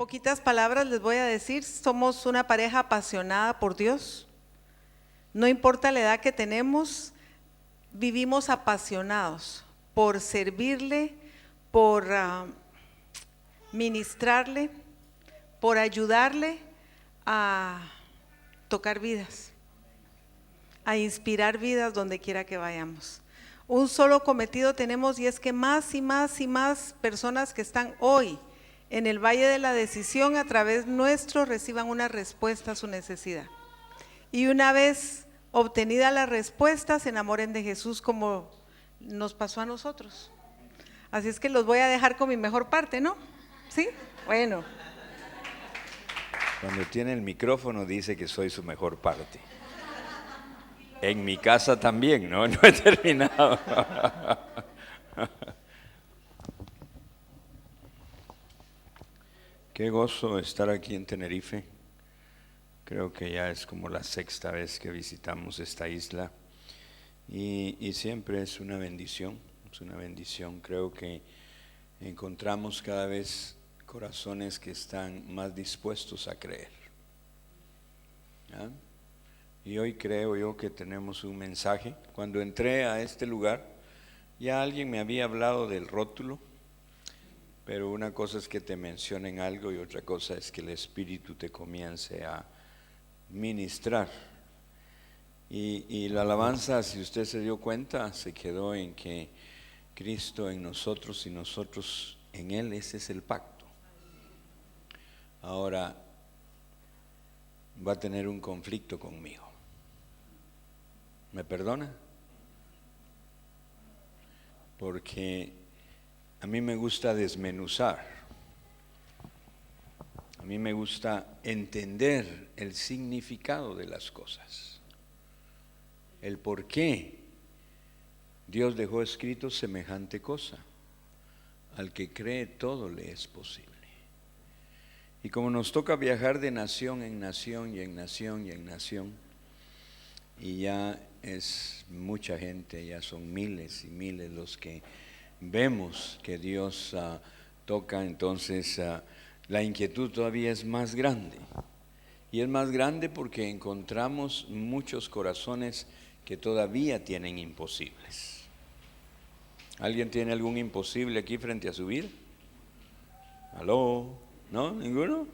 poquitas palabras les voy a decir, somos una pareja apasionada por Dios. No importa la edad que tenemos, vivimos apasionados por servirle, por ministrarle, por ayudarle a tocar vidas, a inspirar vidas donde quiera que vayamos. Un solo cometido tenemos, y es que más y más y más personas que están hoy en el Valle de la Decisión a través nuestro reciban una respuesta a su necesidad. Y una vez obtenida la respuesta, se enamoren de Jesús como nos pasó a nosotros. Así es que los voy a dejar con mi mejor parte, ¿no? ¿Sí? Bueno. Cuando tiene el micrófono dice que soy su mejor parte. En mi casa también, ¿no? No he terminado. Qué gozo estar aquí en Tenerife. Creo que ya es como la sexta vez que visitamos esta isla y siempre es una bendición, es una bendición. Creo que encontramos cada vez corazones que están más dispuestos a creer. ¿Ah? Y hoy creo yo que tenemos un mensaje. Cuando entré a este lugar, ya alguien me había hablado del rótulo, pero una cosa es que te mencionen algo y otra cosa es que el Espíritu te comience a ministrar. Y la alabanza, si usted se dio cuenta, se quedó en que Cristo en nosotros y nosotros en Él. Ese es el pacto. Ahora va a tener un conflicto conmigo. ¿Me perdona? Porque a mí me gusta desmenuzar. A mí me gusta entender el significado de las cosas, el por qué Dios dejó escrito semejante cosa. Al que cree todo le es posible. Y como nos toca viajar de nación en nación y en nación y en nación, y ya es mucha gente, ya son miles y miles los que vemos que Dios toca, entonces la inquietud todavía es más grande. Y es más grande porque encontramos muchos corazones que todavía tienen imposibles. ¿Alguien tiene algún imposible aquí frente a su vida? ¿Aló? ¿No? ¿Ninguno?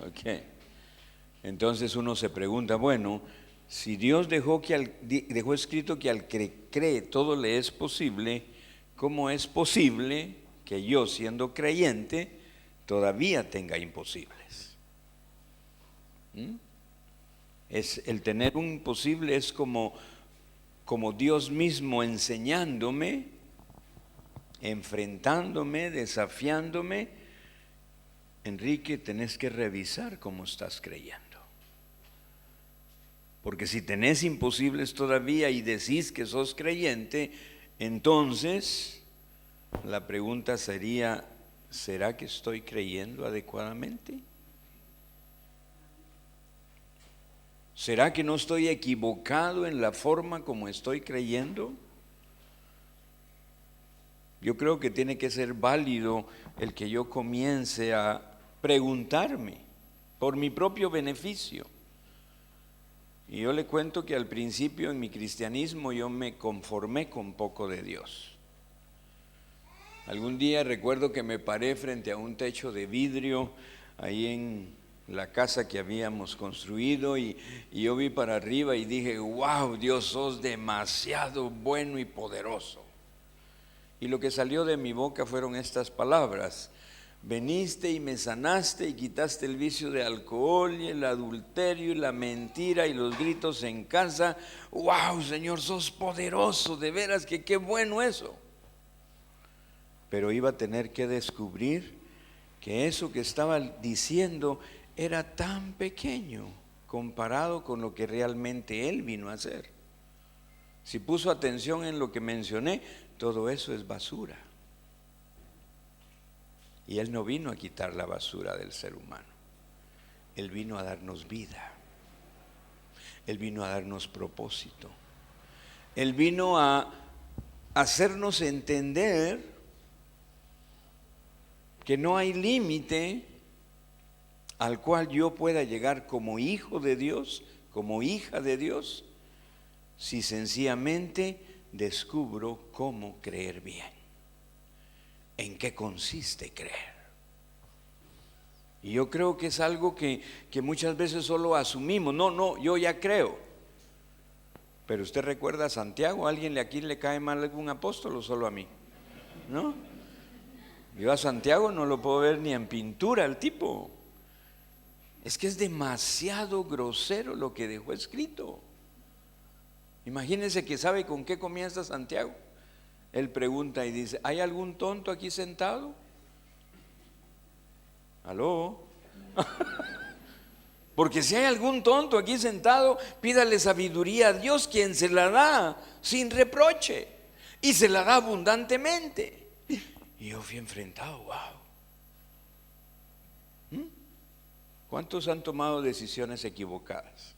Ok. Entonces uno se pregunta, bueno, si Dios dejó escrito que al que cree todo le es posible, ¿cómo es posible que yo, siendo creyente, todavía tenga imposibles? El tener un imposible es como Dios mismo enseñándome, enfrentándome, desafiándome. Enrique, tenés que revisar cómo estás creyendo. Porque si tenés imposibles todavía y decís que sos creyente, entonces la pregunta sería, ¿será que estoy creyendo adecuadamente? ¿Será que no estoy equivocado en la forma como estoy creyendo? Yo creo que tiene que ser válido el que yo comience a preguntarme por mi propio beneficio. Y yo le cuento que al principio en mi cristianismo yo me conformé con poco de Dios. Algún día recuerdo que me paré frente a un techo de vidrio ahí en la casa que habíamos construido y yo vi para arriba y dije, wow, Dios, sos demasiado bueno y poderoso. Y lo que salió de mi boca fueron estas palabras: veniste y me sanaste y quitaste el vicio de alcohol y el adulterio y la mentira y los gritos en casa. ¡Wow, Señor, sos poderoso! De veras que qué bueno eso. Pero iba a tener que descubrir que eso que estaba diciendo era tan pequeño comparado con lo que realmente Él vino a hacer. Si puso atención en lo que mencioné, todo eso es basura. Y Él no vino a quitar la basura del ser humano. Él vino a darnos vida. Él vino a darnos propósito. Él vino a hacernos entender que no hay límite al cual yo pueda llegar como hijo de Dios, como hija de Dios, si sencillamente descubro cómo creer bien. ¿En qué consiste creer? Y yo creo que es algo que muchas veces solo asumimos. No, yo ya creo. Pero usted recuerda a Santiago, ¿a alguien aquí le cae mal algún apóstol o solo a mí? ¿No? Yo a Santiago no lo puedo ver ni en pintura el tipo. Es que es demasiado grosero lo que dejó escrito. Imagínense que sabe con qué comienza Santiago. Él pregunta y dice: ¿hay algún tonto aquí sentado? ¿Aló? Porque si hay algún tonto aquí sentado, pídale sabiduría a Dios, quien se la da sin reproche y se la da abundantemente. Y yo fui enfrentado, wow. ¿Cuántos han tomado decisiones equivocadas?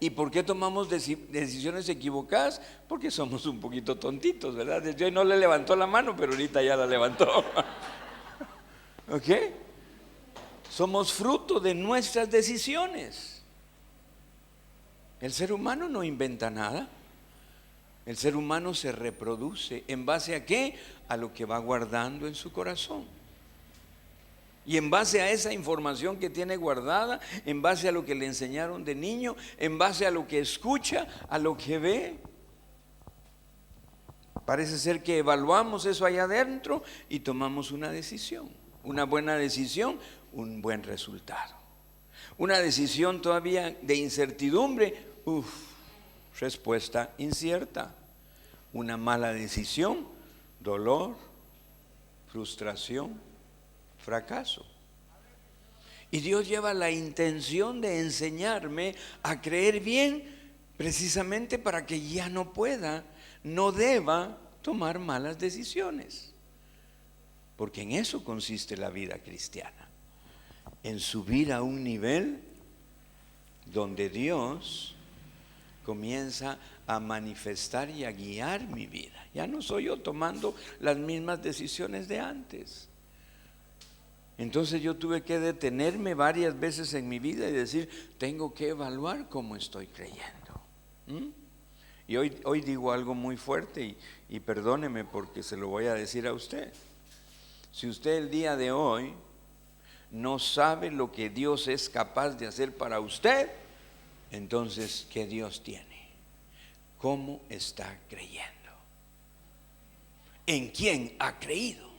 ¿Y por qué tomamos decisiones equivocadas? Porque somos un poquito tontitos, ¿verdad? Desde hoy no le levantó la mano, pero ahorita ya la levantó. ¿Ok? Somos fruto de nuestras decisiones. El ser humano no inventa nada. El ser humano se reproduce. ¿En base a qué? A lo que va guardando en su corazón. Y en base a esa información que tiene guardada, en base a lo que le enseñaron de niño, en base a lo que escucha, a lo que ve, parece ser que evaluamos eso allá adentro y tomamos una decisión. Una buena decisión, un buen resultado. Una decisión todavía de incertidumbre, respuesta incierta. Una mala decisión, dolor, frustración, fracaso. Y Dios lleva la intención de enseñarme a creer bien, precisamente para que ya no deba tomar malas decisiones. Porque en eso consiste la vida cristiana, en subir a un nivel donde Dios comienza a manifestar y a guiar mi vida. Ya no soy yo tomando las mismas decisiones de antes. Entonces yo tuve que detenerme varias veces en mi vida y decir: tengo que evaluar cómo estoy creyendo. Y hoy digo algo muy fuerte y perdóneme porque se lo voy a decir a usted. Si usted el día de hoy no sabe lo que Dios es capaz de hacer para usted, entonces, ¿qué Dios tiene? ¿Cómo está creyendo? ¿En quién ha creído?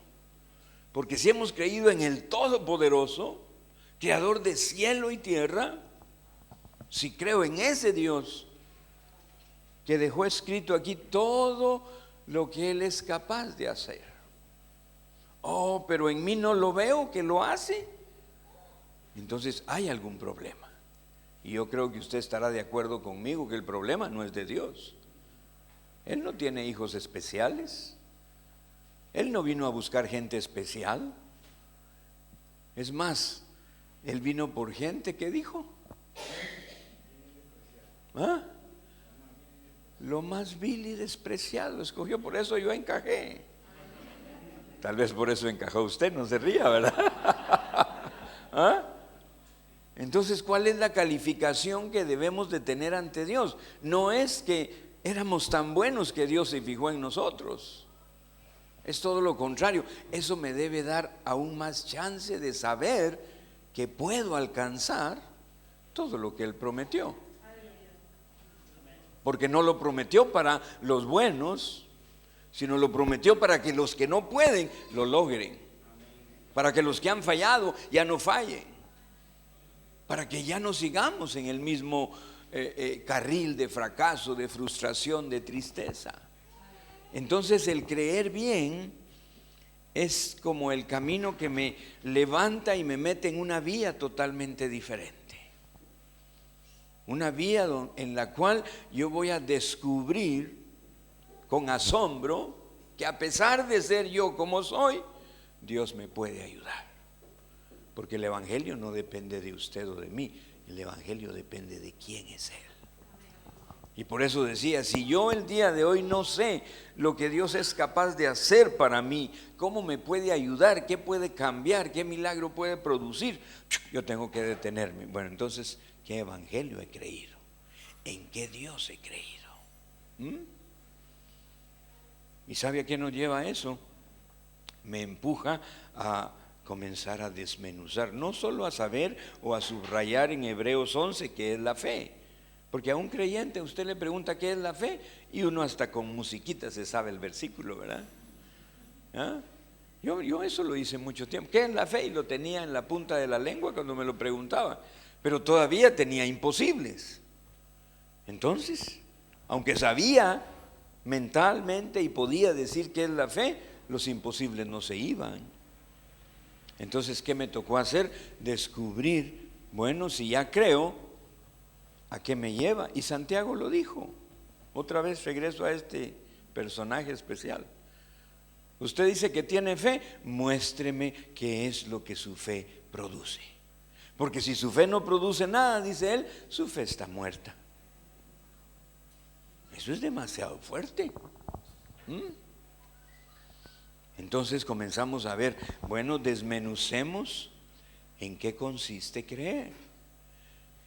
Porque si hemos creído en el Todopoderoso, Creador de cielo y tierra, si creo en ese Dios que dejó escrito aquí todo lo que Él es capaz de hacer. Pero en mí no lo veo que lo hace. Entonces hay algún problema. Y yo creo que usted estará de acuerdo conmigo que el problema no es de Dios. Él no tiene hijos especiales. Él no vino a buscar gente especial. Es más, Él vino por gente que dijo: lo más vil y despreciado escogió, por eso yo encajé. Tal vez por eso encajó usted, no se ría, ¿verdad? Entonces, ¿cuál es la calificación que debemos de tener ante Dios? No es que éramos tan buenos que Dios se fijó en nosotros. Es todo lo contrario. Eso me debe dar aún más chance de saber que puedo alcanzar todo lo que Él prometió. Porque no lo prometió para los buenos, sino lo prometió para que los que no pueden lo logren. Para que los que han fallado ya no fallen. Para que ya no sigamos en el mismo carril de fracaso, de frustración, de tristeza. Entonces el creer bien es como el camino que me levanta y me mete en una vía totalmente diferente. Una vía en la cual yo voy a descubrir con asombro que a pesar de ser yo como soy, Dios me puede ayudar. Porque el evangelio no depende de usted o de mí, el evangelio depende de quién es Él. Y por eso decía, si yo el día de hoy no sé lo que Dios es capaz de hacer para mí, cómo me puede ayudar, qué puede cambiar, qué milagro puede producir, yo tengo que detenerme. Bueno, entonces, ¿qué evangelio he creído? ¿En qué Dios he creído? ¿Y sabe a qué nos lleva eso? Me empuja a comenzar a desmenuzar, no solo a saber o a subrayar en Hebreos 11 qué es la fe. Porque a un creyente usted le pregunta qué es la fe y uno hasta con musiquita se sabe el versículo, ¿verdad? ¿Ah? Yo eso lo hice mucho tiempo. ¿Qué es la fe? Y lo tenía en la punta de la lengua cuando me lo preguntaba. Pero todavía tenía imposibles. Entonces, aunque sabía mentalmente y podía decir qué es la fe, los imposibles no se iban. Entonces, ¿qué me tocó hacer? Descubrir, bueno, si ya creo, ¿a qué me lleva? Y Santiago lo dijo. Otra vez regreso a este personaje especial. Usted dice que tiene fe, muéstreme qué es lo que su fe produce. Porque si su fe no produce nada, dice él, su fe está muerta. Eso es demasiado fuerte. Entonces comenzamos a ver, bueno, desmenucemos en qué consiste creer.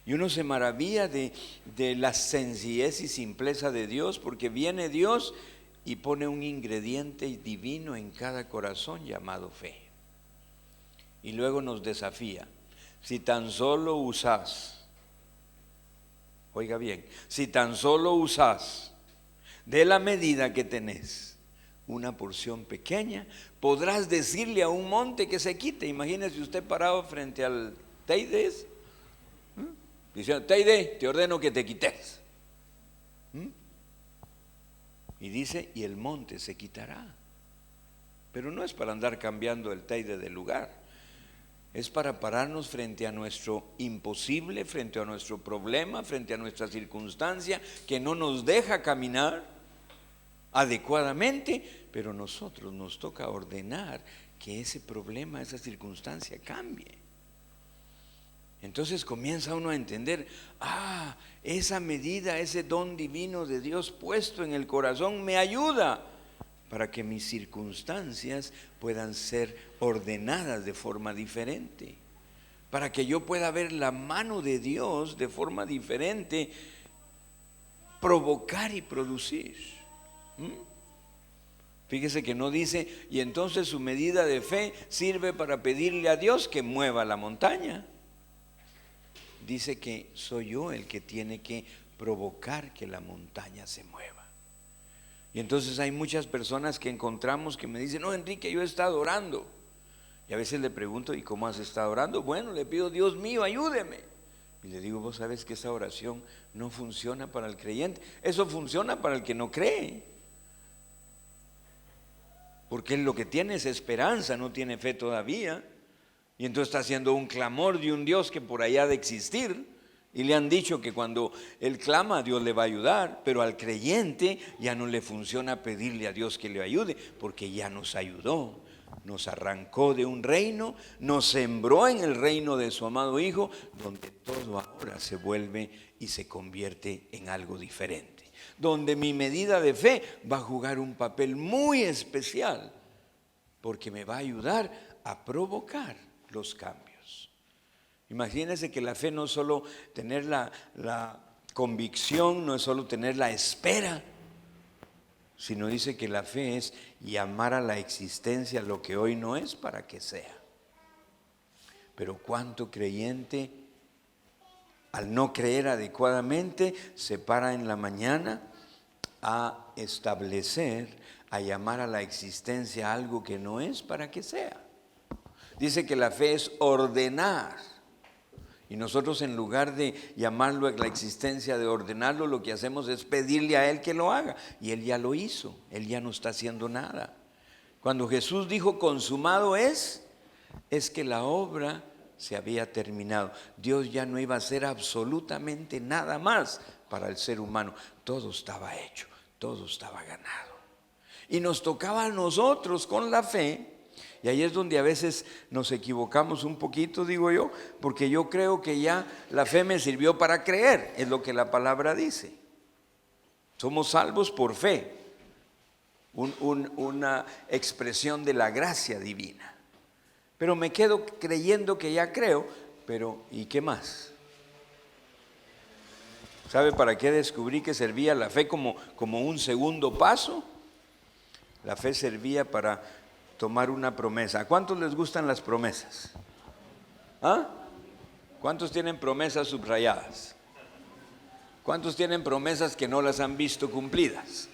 Y uno se maravilla de la sencillez y simpleza de Dios, porque viene Dios y pone un ingrediente divino en cada corazón llamado fe. Y luego nos desafía, si tan solo usás, oiga bien, si tan solo usás de la medida que tenés una porción pequeña, podrás decirle a un monte que se quite. Imagínese usted parado frente al Teide, diciendo, Teide, te ordeno que te quites. Y dice, y el monte se quitará. Pero no es para andar cambiando el Teide de lugar. Es para pararnos frente a nuestro imposible, frente a nuestro problema, frente a nuestra circunstancia que no nos deja caminar adecuadamente, pero nosotros nos toca ordenar que ese problema, esa circunstancia cambie. Entonces comienza uno a entender, esa medida, ese don divino de Dios puesto en el corazón me ayuda para que mis circunstancias puedan ser ordenadas de forma diferente, para que yo pueda ver la mano de Dios de forma diferente, provocar y producir. Fíjese que no dice, y entonces su medida de fe sirve para pedirle a Dios que mueva la montaña. Dice que soy yo el que tiene que provocar que la montaña se mueva. Y entonces hay muchas personas que encontramos que me dicen, no, Enrique, yo he estado orando. Y a veces le pregunto, ¿y cómo has estado orando? Bueno, le pido, Dios mío, ayúdeme. Y le digo, vos sabes que esa oración no funciona para el creyente, eso funciona para el que no cree. Porque él lo que tiene es esperanza, no tiene fe todavía. Y entonces está haciendo un clamor de un Dios que por allá ha de existir. Y le han dicho que cuando él clama, Dios le va a ayudar. Pero al creyente ya no le funciona pedirle a Dios que le ayude, porque ya nos ayudó. Nos arrancó de un reino, nos sembró en el reino de su amado Hijo, donde todo ahora se vuelve y se convierte en algo diferente. Donde mi medida de fe va a jugar un papel muy especial, porque me va a ayudar a provocar los cambios. Imagínense que la fe no es solo tener la convicción, no es solo tener la espera, sino dice que la fe es llamar a la existencia lo que hoy no es para que sea. Pero cuánto creyente, al no creer adecuadamente, se para en la mañana a establecer, a llamar a la existencia algo que no es para que sea. Dice que la fe es ordenar. Y nosotros, en lugar de llamarlo a la existencia, de ordenarlo, lo que hacemos es pedirle a Él que lo haga. Y Él ya lo hizo, Él ya no está haciendo nada. Cuando Jesús dijo consumado es que la obra se había terminado. Dios ya no iba a hacer absolutamente nada más para el ser humano. Todo estaba hecho, todo estaba ganado. Y nos tocaba a nosotros con la fe. Y ahí es donde a veces nos equivocamos un poquito, digo yo, porque yo creo que ya la fe me sirvió para creer, es lo que la palabra dice. Somos salvos por fe, una expresión de la gracia divina. Pero me quedo creyendo que ya creo, pero ¿y qué más? ¿Sabe para qué descubrí que servía la fe como un segundo paso? La fe servía para tomar una promesa. ¿A cuántos les gustan las promesas? ¿Ah? ¿Cuántos tienen promesas subrayadas? ¿Cuántos tienen promesas que no las han visto cumplidas?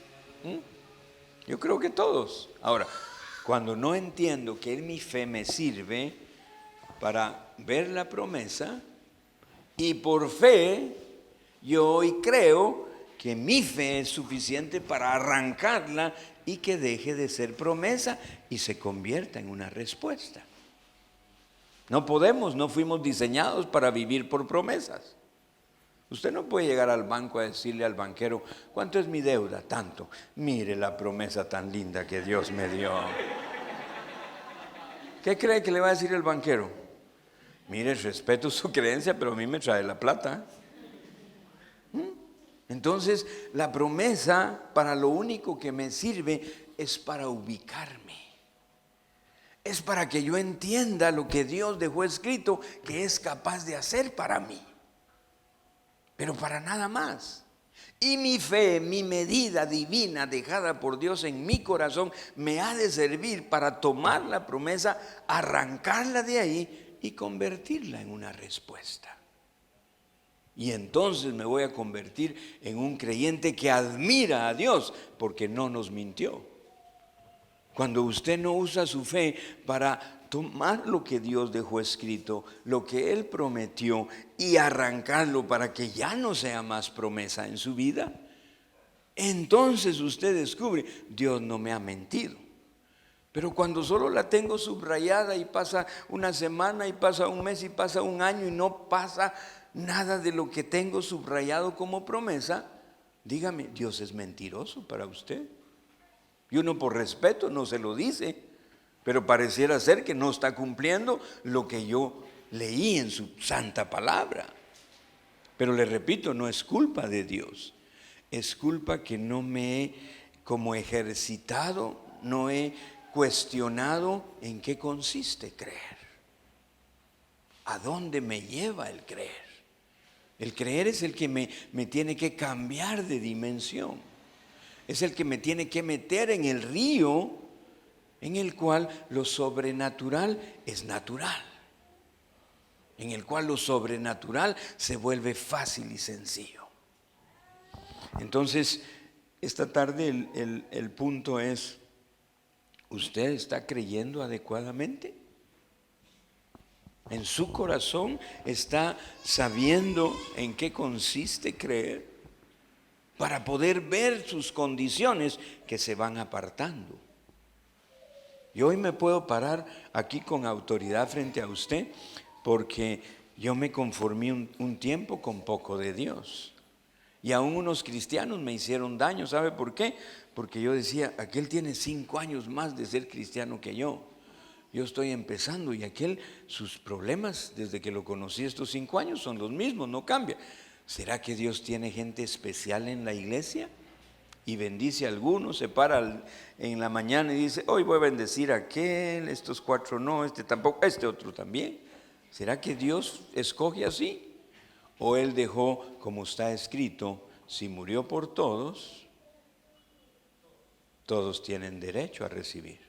Yo creo que todos. Ahora, cuando no entiendo que mi fe me sirve para ver la promesa, y por fe yo hoy creo que mi fe es suficiente para arrancarla y que deje de ser promesa y se convierta en una respuesta. No podemos, no fuimos diseñados para vivir por promesas. Usted no puede llegar al banco a decirle al banquero, ¿cuánto es mi deuda? Tanto. Mire la promesa tan linda que Dios me dio. ¿Qué cree que le va a decir el banquero? Mire, respeto su creencia, pero a mí me trae la plata. Entonces, la promesa para lo único que me sirve es para ubicarme. Es para que yo entienda lo que Dios dejó escrito que es capaz de hacer para mí. Pero para nada más. Y mi fe, mi medida divina dejada por Dios en mi corazón, me ha de servir para tomar la promesa, arrancarla de ahí y convertirla en una respuesta. Y entonces me voy a convertir en un creyente que admira a Dios porque no nos mintió. Cuando usted no usa su fe para tomar lo que Dios dejó escrito, lo que Él prometió y arrancarlo para que ya no sea más promesa en su vida, entonces usted descubre, Dios no me ha mentido. Pero cuando solo la tengo subrayada y pasa una semana y pasa un mes y pasa un año y no pasa nada de lo que tengo subrayado como promesa, dígame, ¿Dios es mentiroso para usted? Y uno por respeto no se lo dice, pero pareciera ser que no está cumpliendo lo que yo leí en su santa palabra. Pero le repito, no es culpa de Dios, es culpa que no me he como ejercitado, no he cuestionado en qué consiste creer. ¿A dónde me lleva el creer? El creer es el que me tiene que cambiar de dimensión. Es el que me tiene que meter en el río en el cual lo sobrenatural es natural. En el cual lo sobrenatural se vuelve fácil y sencillo. Entonces, esta tarde el punto es, ¿usted está creyendo adecuadamente? ¿En su corazón está sabiendo en qué consiste creer? Para poder ver sus condiciones que se van apartando. Y hoy me puedo parar aquí con autoridad frente a usted porque yo me conformé un tiempo con poco de Dios. Y aún unos cristianos me hicieron daño. ¿Sabe por qué? Porque yo decía, aquel tiene 5 años más de ser cristiano que yo. Yo estoy empezando y aquel, sus problemas desde que lo conocí estos 5 años son los mismos, no cambia. ¿Será que Dios tiene gente especial en la iglesia? Y bendice a algunos, se para en la mañana y dice, hoy voy a bendecir a aquel, estos 4 no, este tampoco, este otro también. ¿Será que Dios escoge así? ¿O Él dejó, como está escrito, si murió por todos, todos tienen derecho a recibir?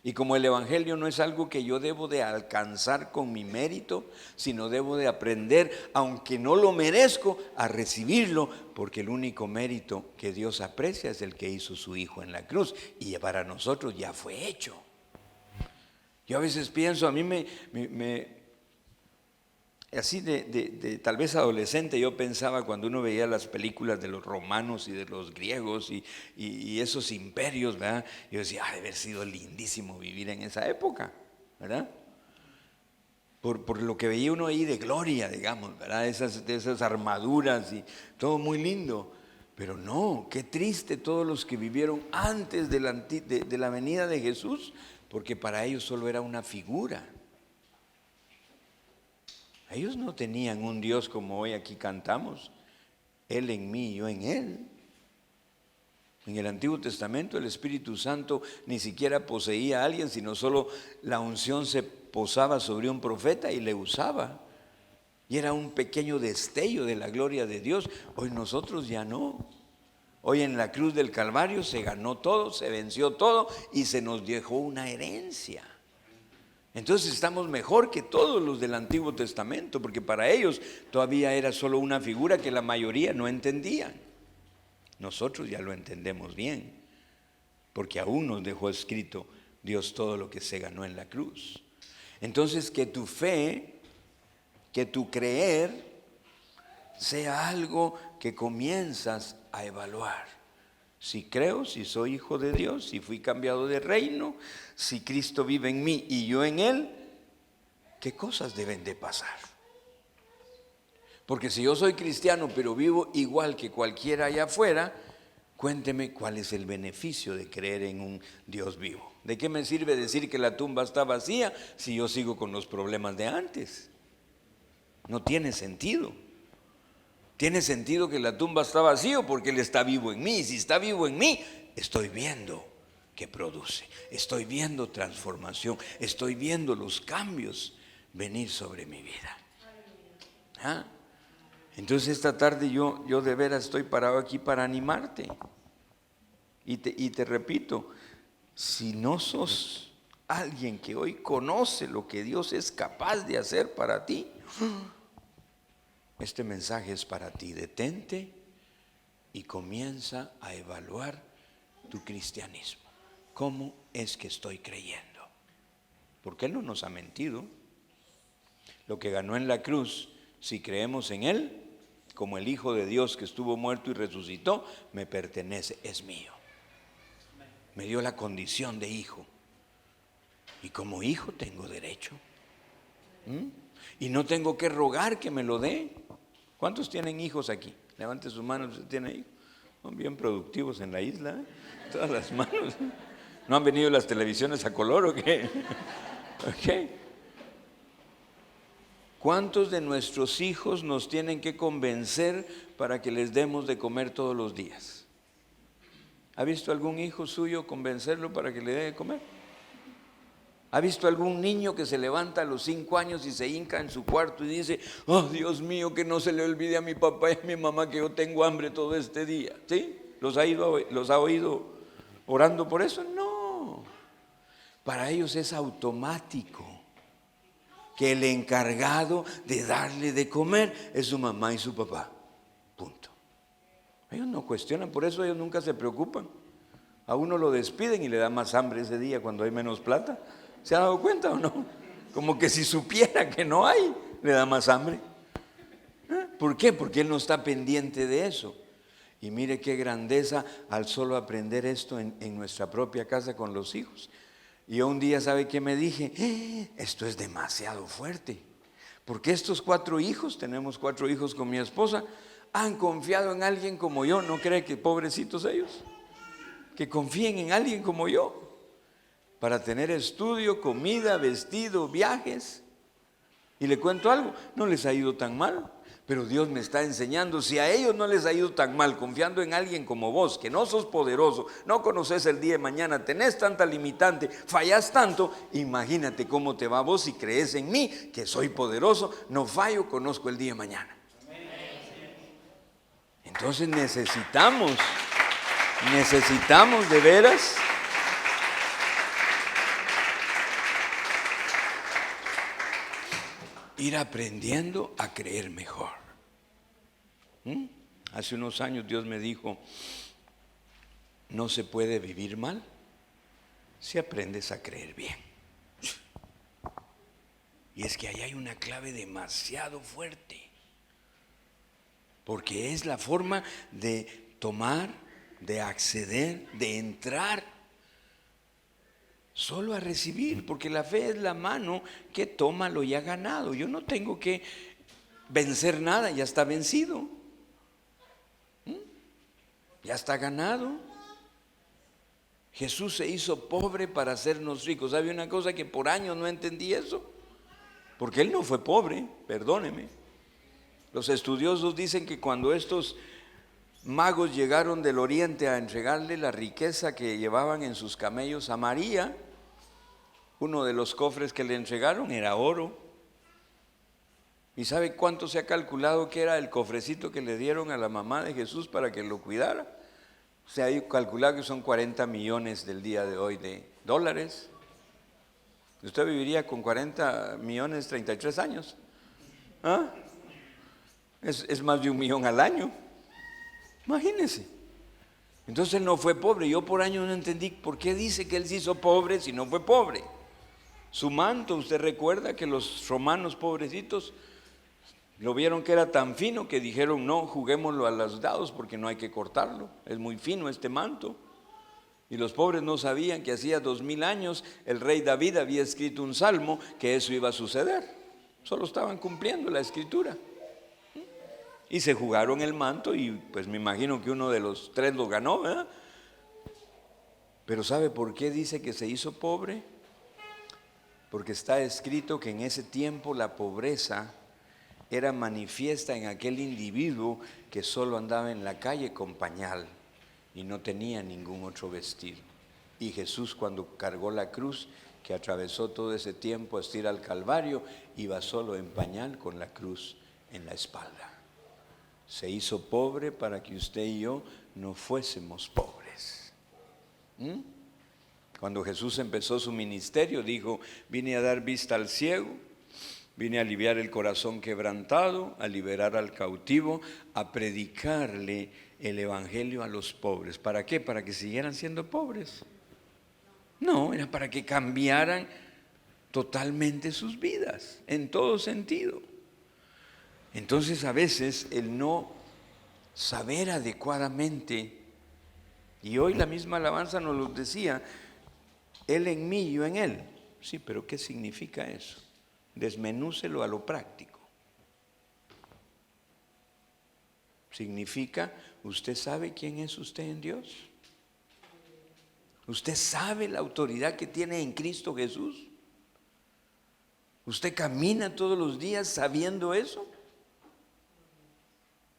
Y como el evangelio no es algo que yo debo de alcanzar con mi mérito, sino debo de aprender, aunque no lo merezco, a recibirlo, porque el único mérito que Dios aprecia es el que hizo su Hijo en la cruz, y para nosotros ya fue hecho. Yo a veces pienso, a mí así de tal vez adolescente, yo pensaba cuando uno veía las películas de los romanos y de los griegos y esos imperios, ¿verdad? Yo decía, debe haber sido lindísimo vivir en esa época, ¿verdad? Por lo que veía uno ahí de gloria, digamos, ¿verdad? De esas armaduras y todo muy lindo. Pero no, qué triste todos los que vivieron antes de la venida de Jesús, porque para ellos solo era una figura. Ellos no tenían un Dios como hoy aquí cantamos, Él en mí, yo en Él. En el Antiguo Testamento el Espíritu Santo ni siquiera poseía a alguien, sino solo la unción se posaba sobre un profeta y le usaba. Y era un pequeño destello de la gloria de Dios. Hoy nosotros ya no. Hoy en la cruz del Calvario se ganó todo, se venció todo y se nos dejó una herencia. Entonces estamos mejor que todos los del Antiguo Testamento, porque para ellos todavía era solo una figura que la mayoría no entendían. Nosotros ya lo entendemos bien, porque aún nos dejó escrito Dios todo lo que se ganó en la cruz. Entonces que tu fe, que tu creer sea algo que comienzas a evaluar. Si creo, si soy hijo de Dios, si fui cambiado de reino, si Cristo vive en mí y yo en Él, ¿qué cosas deben de pasar? Porque si yo soy cristiano pero vivo igual que cualquiera allá afuera, cuénteme cuál es el beneficio de creer en un Dios vivo. ¿De qué me sirve decir que la tumba está vacía si yo sigo con los problemas de antes? No tiene sentido. Tiene sentido que la tumba está vacía porque Él está vivo en mí. Y si está vivo en mí, estoy viendo que produce. Estoy viendo transformación. Estoy viendo los cambios venir sobre mi vida. ¿Ah? Entonces esta tarde yo de veras estoy parado aquí para animarte. Y te repito, si no sos alguien que hoy conoce lo que Dios es capaz de hacer para ti, este mensaje es para ti. Detente y comienza a evaluar tu cristianismo. ¿Cómo es que estoy creyendo? Porque Él no nos ha mentido. Lo que ganó en la cruz, si creemos en Él, como el Hijo de Dios que estuvo muerto y resucitó, me pertenece, es mío. Me dio la condición de hijo. Y como hijo tengo derecho. Y no tengo que rogar que me lo dé. ¿Cuántos tienen hijos aquí? Levante sus manos, ¿tiene hijos? Son bien productivos en la isla, ¿eh? Todas las manos. ¿No han venido las televisiones a color o qué? ¿Ok? ¿Cuántos de nuestros hijos nos tienen que convencer para que les demos de comer todos los días? ¿Ha visto algún hijo suyo convencerlo para que le dé de comer? ¿Ha visto algún niño que se levanta a los 5 años y se hinca en su cuarto y dice: oh Dios mío, que no se le olvide a mi papá y a mi mamá que yo tengo hambre todo este día? ¿Sí? ¿Los ha oído orando por eso? No. Para ellos es automático que el encargado de darle de comer es su mamá y su papá. Punto. Ellos no cuestionan, por eso ellos nunca se preocupan. A uno lo despiden y le da más hambre ese día cuando hay menos plata. ¿Se ha dado cuenta o no? Como que si supiera que no hay, le da más hambre. ¿Por qué? Porque Él no está pendiente de eso. Y mire qué grandeza al solo aprender esto en nuestra propia casa con los hijos. Y yo un día, ¿sabe qué me dije? Esto es demasiado fuerte. Porque estos 4 hijos, tenemos 4 hijos con mi esposa, han confiado en alguien como yo. ¿No cree que pobrecitos ellos? Que confíen en alguien como yo para tener estudio, comida, vestido, viajes. Y le cuento algo, no les ha ido tan mal, pero Dios me está enseñando, si a ellos no les ha ido tan mal confiando en alguien como vos, que no sos poderoso, no conoces el día de mañana, tenés tanta limitante, fallás tanto, imagínate cómo te va a vos si crees en mí, que soy poderoso, no fallo, conozco el día de mañana. Entonces necesitamos de veras ir aprendiendo a creer mejor. Hace unos años Dios me dijo: no se puede vivir mal si aprendes a creer bien. Y es que ahí hay una clave demasiado fuerte, porque es la forma de tomar, de acceder, de entrar solo a recibir, porque la fe es la mano que toma lo ya ganado. Yo no tengo que vencer nada, ya está vencido, ya está ganado. Jesús se hizo pobre para hacernos ricos. ¿Sabe una cosa? Que por años no entendí eso, porque Él no fue pobre, perdóneme. Los estudiosos dicen que cuando estos magos llegaron del oriente a entregarle la riqueza que llevaban en sus camellos a María. Uno de los cofres que le entregaron era oro. ¿Y sabe cuánto se ha calculado que era el cofrecito que le dieron a la mamá de Jesús para que lo cuidara? Se ha calculado que son 40 millones del día de hoy de dólares. ¿Usted viviría con 40 millones 33 años? ¿Ah? Es más de 1 millón al año. Imagínense. Entonces él no fue pobre. Yo por años no entendí por qué dice que él se hizo pobre si no fue pobre. Su manto, usted recuerda que los romanos pobrecitos lo vieron que era tan fino que dijeron: no, juguémoslo a los dados porque no hay que cortarlo, es muy fino este manto. Y los pobres no sabían que hacía 2000 años el rey David había escrito un salmo que eso iba a suceder. Solo estaban cumpliendo la escritura. Y se jugaron el manto y pues me imagino que uno de los tres lo ganó, ¿verdad? Pero ¿sabe por qué dice que se hizo pobre? Porque está escrito que en ese tiempo la pobreza era manifiesta en aquel individuo que solo andaba en la calle con pañal y no tenía ningún otro vestido. Y Jesús, cuando cargó la cruz, que atravesó todo ese tiempo hasta ir al Calvario, iba solo en pañal con la cruz en la espalda. Se hizo pobre para que usted y yo no fuésemos pobres. Cuando Jesús empezó su ministerio, dijo: vine a dar vista al ciego, vine a aliviar el corazón quebrantado, a liberar al cautivo, a predicarle el evangelio a los pobres. ¿Para qué? ¿Para que siguieran siendo pobres? No, era para que cambiaran totalmente sus vidas, en todo sentido. Entonces a veces el no saber adecuadamente, y hoy la misma alabanza nos lo decía: Él en mí, yo en Él. Sí, pero ¿qué significa eso? Desmenúcelo a lo práctico. Significa, ¿usted sabe quién es usted en Dios? ¿Usted sabe la autoridad que tiene en Cristo Jesús? ¿Usted camina todos los días sabiendo eso?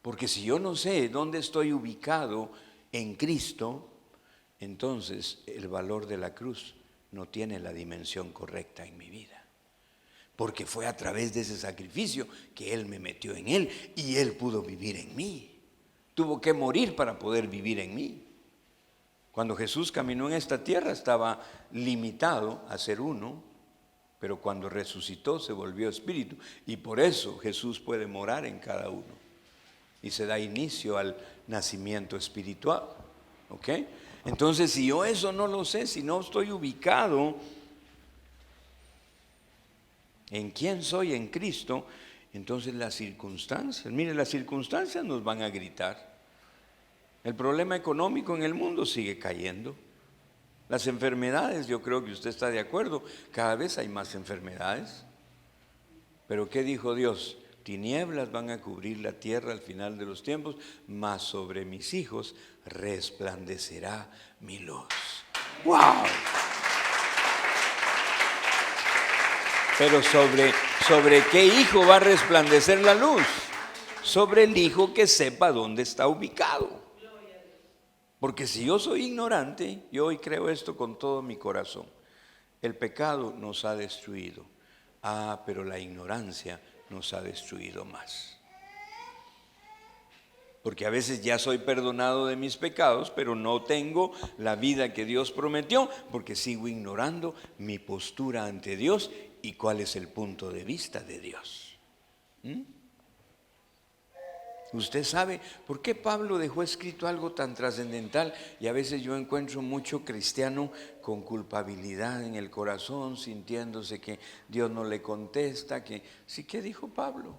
Porque si yo no sé dónde estoy ubicado en Cristo, entonces el valor de la cruz no tiene la dimensión correcta en mi vida. Porque fue a través de ese sacrificio que Él me metió en Él y Él pudo vivir en mí. Tuvo que morir para poder vivir en mí. Cuando Jesús caminó en esta tierra estaba limitado a ser uno, pero cuando resucitó se volvió espíritu, y por eso Jesús puede morar en cada uno. Y se da inicio al nacimiento espiritual. ¿Ok? Entonces, si yo eso no lo sé, si no estoy ubicado en quién soy en Cristo, entonces las circunstancias, mire, las circunstancias nos van a gritar. El problema económico en el mundo sigue cayendo. Las enfermedades, yo creo que usted está de acuerdo, cada vez hay más enfermedades. Pero ¿qué dijo Dios? Tinieblas van a cubrir la tierra al final de los tiempos, mas sobre mis hijos resplandecerá mi luz. ¡Wow! Pero ¿sobre qué hijo va a resplandecer la luz? Sobre el hijo que sepa dónde está ubicado. Porque si yo soy ignorante, yo hoy creo esto con todo mi corazón: el pecado nos ha destruido. Pero la ignorancia nos ha destruido más. Porque a veces ya soy perdonado de mis pecados, pero no tengo la vida que Dios prometió, porque sigo ignorando mi postura ante Dios y cuál es el punto de vista de Dios. Usted sabe por qué Pablo dejó escrito algo tan trascendental, y a veces yo encuentro mucho cristiano con culpabilidad en el corazón, sintiéndose que Dios no le contesta, que sí. ¿Qué dijo Pablo?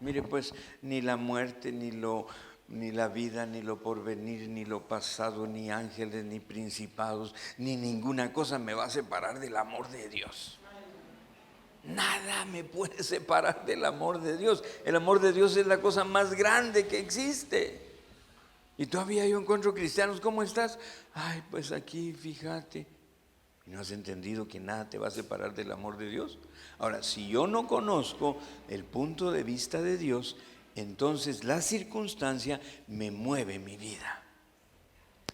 Mire, pues ni la muerte, ni la vida, ni lo porvenir, ni lo pasado, ni ángeles, ni principados, ni ninguna cosa me va a separar del amor de Dios. Nada me puede separar del amor de Dios. El amor de Dios es la cosa más grande que existe. Y todavía yo encuentro cristianos: ¿cómo estás? Ay, pues aquí, fíjate. ¿Y no has entendido que nada te va a separar del amor de Dios? Ahora, si yo no conozco el punto de vista de Dios, entonces la circunstancia me mueve mi vida,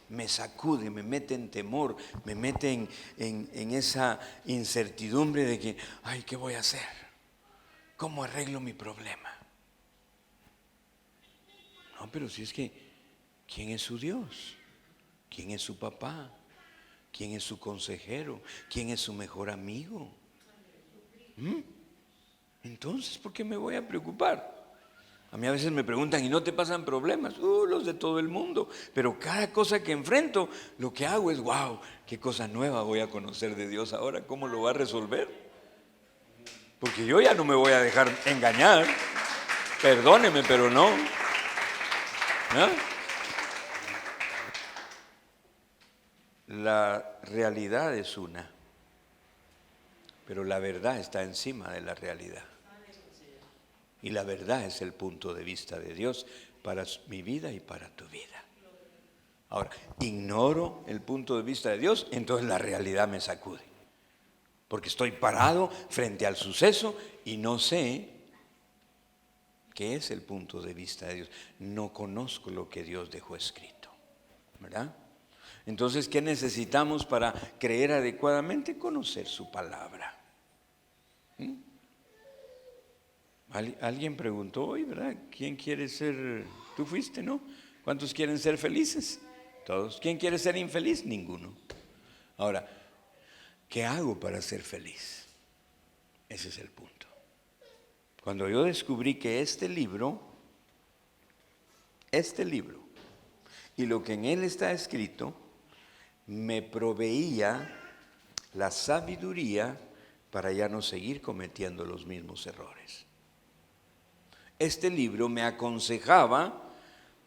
me sacude, me mete en temor, me mete en esa incertidumbre de que, ay, ¿qué voy a hacer? ¿Cómo arreglo mi problema? No, pero si es que, ¿quién es su Dios? ¿Quién es su papá? ¿Quién es su consejero? ¿Quién es su mejor amigo? Entonces, ¿por qué me voy a preocupar? A mí a veces me preguntan, ¿y no te pasan problemas? Los de todo el mundo. Pero cada cosa que enfrento, lo que hago es, wow, qué cosa nueva voy a conocer de Dios ahora, ¿cómo lo va a resolver? Porque yo ya no me voy a dejar engañar. Perdóneme, pero no. ¿No? La realidad es una, pero la verdad está encima de la realidad. Y la verdad es el punto de vista de Dios para mi vida y para tu vida. Ahora, ignoro el punto de vista de Dios, entonces la realidad me sacude. Porque estoy parado frente al suceso y no sé qué es el punto de vista de Dios. No conozco lo que Dios dejó escrito, ¿verdad? Entonces, ¿qué necesitamos para creer adecuadamente? Conocer su palabra. Alguien preguntó hoy, ¿verdad? ¿Quién quiere ser? Tú fuiste, ¿no? ¿Cuántos quieren ser felices? Todos. ¿Quién quiere ser infeliz? Ninguno. Ahora, ¿qué hago para ser feliz? Ese es el punto. Cuando yo descubrí que este libro, y lo que en él está escrito, me proveía la sabiduría para ya no seguir cometiendo los mismos errores. Este libro me aconsejaba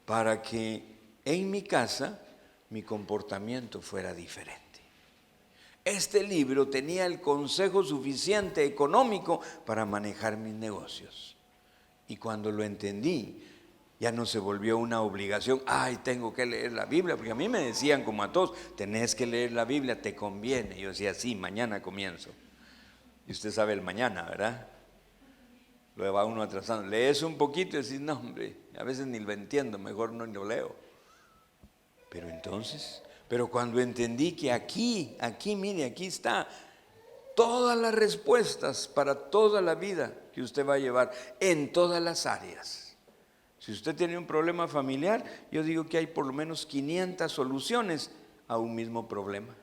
para que en mi casa mi comportamiento fuera diferente. Este libro tenía el consejo suficiente económico para manejar mis negocios. Y cuando lo entendí, ya no se volvió una obligación. Ay, tengo que leer la Biblia, porque a mí me decían como a todos, tenés que leer la Biblia, te conviene. Yo decía, sí, mañana comienzo. Y usted sabe el mañana, ¿verdad? Lo va uno atrasando. Lees un poquito y decís, no, hombre, a veces ni lo entiendo, mejor no lo leo. Pero cuando entendí que aquí, mire, aquí está todas las respuestas para toda la vida que usted va a llevar en todas las áreas. Si usted tiene un problema familiar, yo digo que hay por lo menos 500 soluciones a un mismo problema.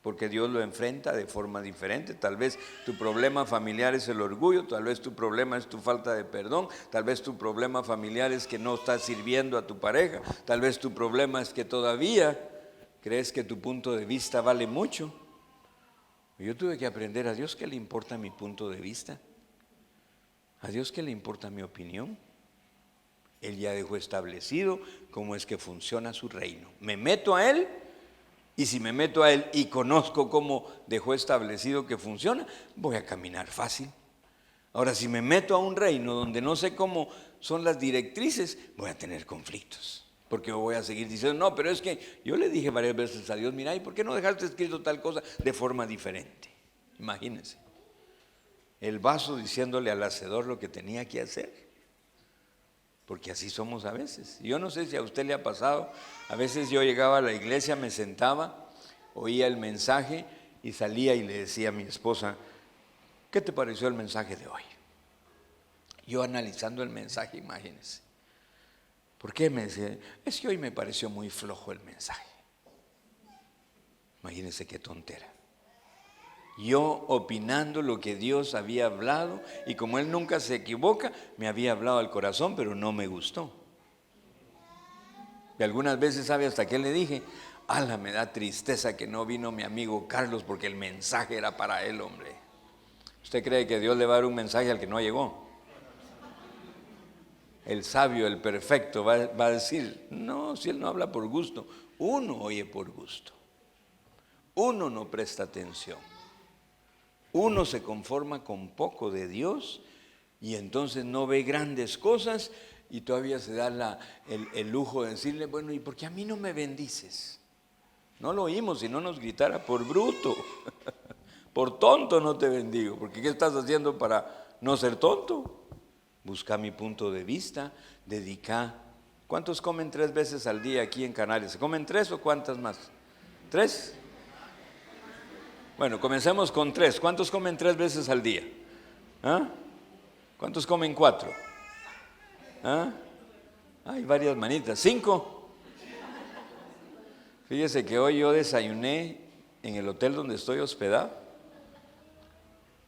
Porque Dios lo enfrenta de forma diferente. Tal vez tu problema familiar es el orgullo, tal vez tu problema es tu falta de perdón, tal vez tu problema familiar es que no estás sirviendo a tu pareja, tal vez tu problema es que todavía crees que tu punto de vista vale mucho. Yo tuve que aprender a Dios que le importa mi punto de vista, a Dios que le importa mi opinión. Él ya dejó establecido cómo es que funciona su reino. Me meto a Él. Y si me meto a Él y conozco cómo dejó establecido que funciona, voy a caminar fácil. Ahora, si me meto a un reino donde no sé cómo son las directrices, voy a tener conflictos. Porque voy a seguir diciendo, no, pero es que yo le dije varias veces a Dios, mira, ¿y por qué no dejaste escrito tal cosa de forma diferente? Imagínense. El vaso diciéndole al hacedor lo que tenía que hacer. Porque así somos a veces. Yo no sé si a usted le ha pasado. A veces yo llegaba a la iglesia, me sentaba, oía el mensaje y salía y le decía a mi esposa, ¿qué te pareció el mensaje de hoy? Yo analizando el mensaje, imagínense. ¿Por qué? Me decía, es que hoy me pareció muy flojo el mensaje. Imagínense qué tontera. Yo opinando lo que Dios había hablado, y como Él nunca se equivoca, me había hablado al corazón, pero no me gustó. Y algunas veces, ¿sabe hasta qué le dije? ala, me da tristeza que no vino mi amigo Carlos porque el mensaje era para él, hombre. ¿Usted cree que Dios le va a dar un mensaje al que no llegó? El sabio, el perfecto va a decir, no, si él no habla por gusto, uno oye por gusto, uno no presta atención, uno se conforma con poco de Dios y entonces no ve grandes cosas y todavía se da el lujo de decirle, bueno, ¿y por qué a mí no me bendices? No lo oímos, si no nos gritara, por bruto, por tonto no te bendigo, porque ¿qué estás haciendo para no ser tonto? busca mi punto de vista, dedica. ¿Cuántos comen 3 veces al día aquí en Canarias? ¿Se comen 3 o cuántas más? ¿3? Bueno, comencemos con 3. ¿Cuántos comen 3 veces al día? ¿Ah? ¿Cuántos comen 4? ¿Ah? Hay varias manitas. 5. Fíjese que hoy yo desayuné en el hotel donde estoy hospedado.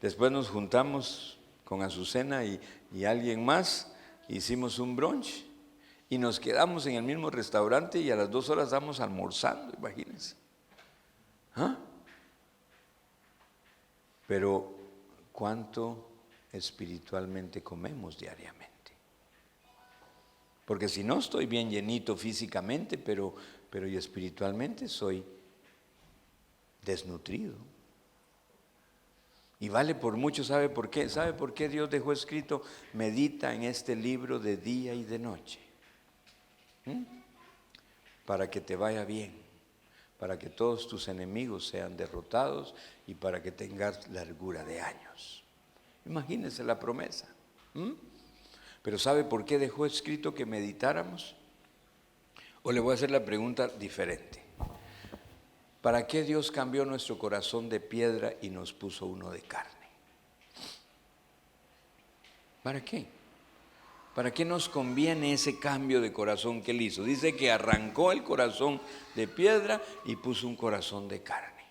Después nos juntamos con Azucena y alguien más. Hicimos un brunch y nos quedamos en el mismo restaurante y a las 2 horas estamos almorzando, imagínense. ¿Ah? Pero ¿cuánto espiritualmente comemos diariamente? Porque si no, estoy bien llenito físicamente, pero yo espiritualmente soy desnutrido. Y vale por mucho. ¿Sabe por qué? ¿Sabe por qué Dios dejó escrito: medita en este libro de día y de noche? Para que te vaya bien, para que todos tus enemigos sean derrotados y para que tengas largura de años. Imagínense la promesa. Pero ¿sabe por qué dejó escrito que meditáramos? O le voy a hacer la pregunta diferente. ¿Para qué Dios cambió nuestro corazón de piedra y nos puso uno de carne? ¿Para qué? ¿Para qué nos conviene ese cambio de corazón que Él hizo? Dice que arrancó el corazón de piedra y puso un corazón de carne.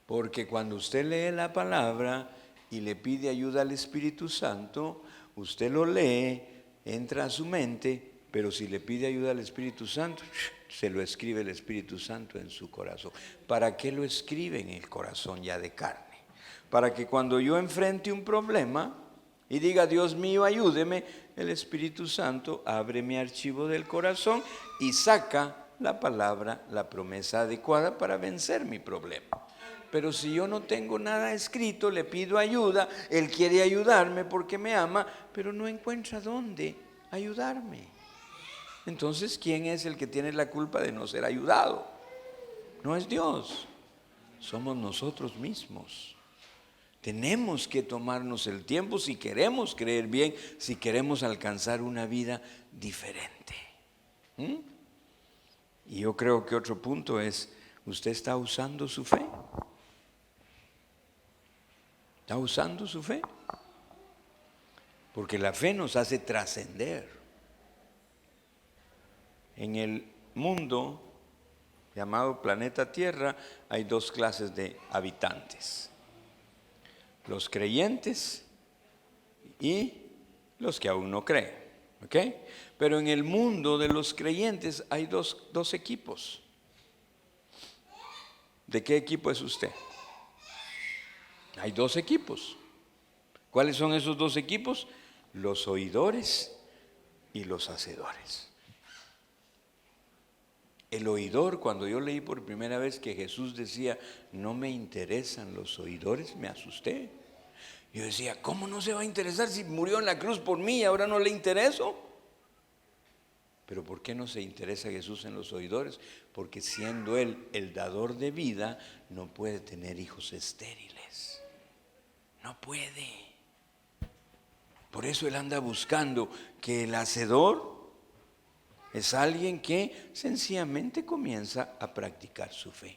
Porque cuando usted lee la palabra y le pide ayuda al Espíritu Santo, usted lo lee, entra a su mente, pero si le pide ayuda al Espíritu Santo, se lo escribe el Espíritu Santo en su corazón. ¿Para qué lo escribe en el corazón ya de carne? Para que cuando yo enfrente un problema y diga: Dios mío, ayúdeme, el Espíritu Santo abre mi archivo del corazón y saca la palabra, la promesa adecuada para vencer mi problema. Pero si yo no tengo nada escrito, le pido ayuda, Él quiere ayudarme porque me ama, pero no encuentra dónde ayudarme. Entonces, ¿quién es el que tiene la culpa de no ser ayudado? No es Dios, somos nosotros mismos. Tenemos que tomarnos el tiempo si queremos creer bien, si queremos alcanzar una vida diferente. Y yo creo que otro punto es: ¿usted está usando su fe? ¿Está usando su fe? Porque la fe nos hace trascender. En el mundo llamado planeta Tierra hay 2 clases de habitantes: los creyentes y los que aún no creen. ¿Ok? Pero en el mundo de los creyentes hay dos equipos. ¿De qué equipo es usted? Hay 2 equipos. ¿Cuáles son esos 2 equipos? Los oidores y los hacedores. El oidor, cuando yo leí por primera vez que Jesús decía: no me interesan los oidores, me asusté. Yo decía: ¿cómo no se va a interesar si murió en la cruz por mí y ahora no le intereso? Pero ¿por qué no se interesa Jesús en los oidores? Porque siendo Él el dador de vida, no puede tener hijos estériles. No puede. Por eso Él anda buscando que el hacedor es alguien que sencillamente comienza a practicar su fe.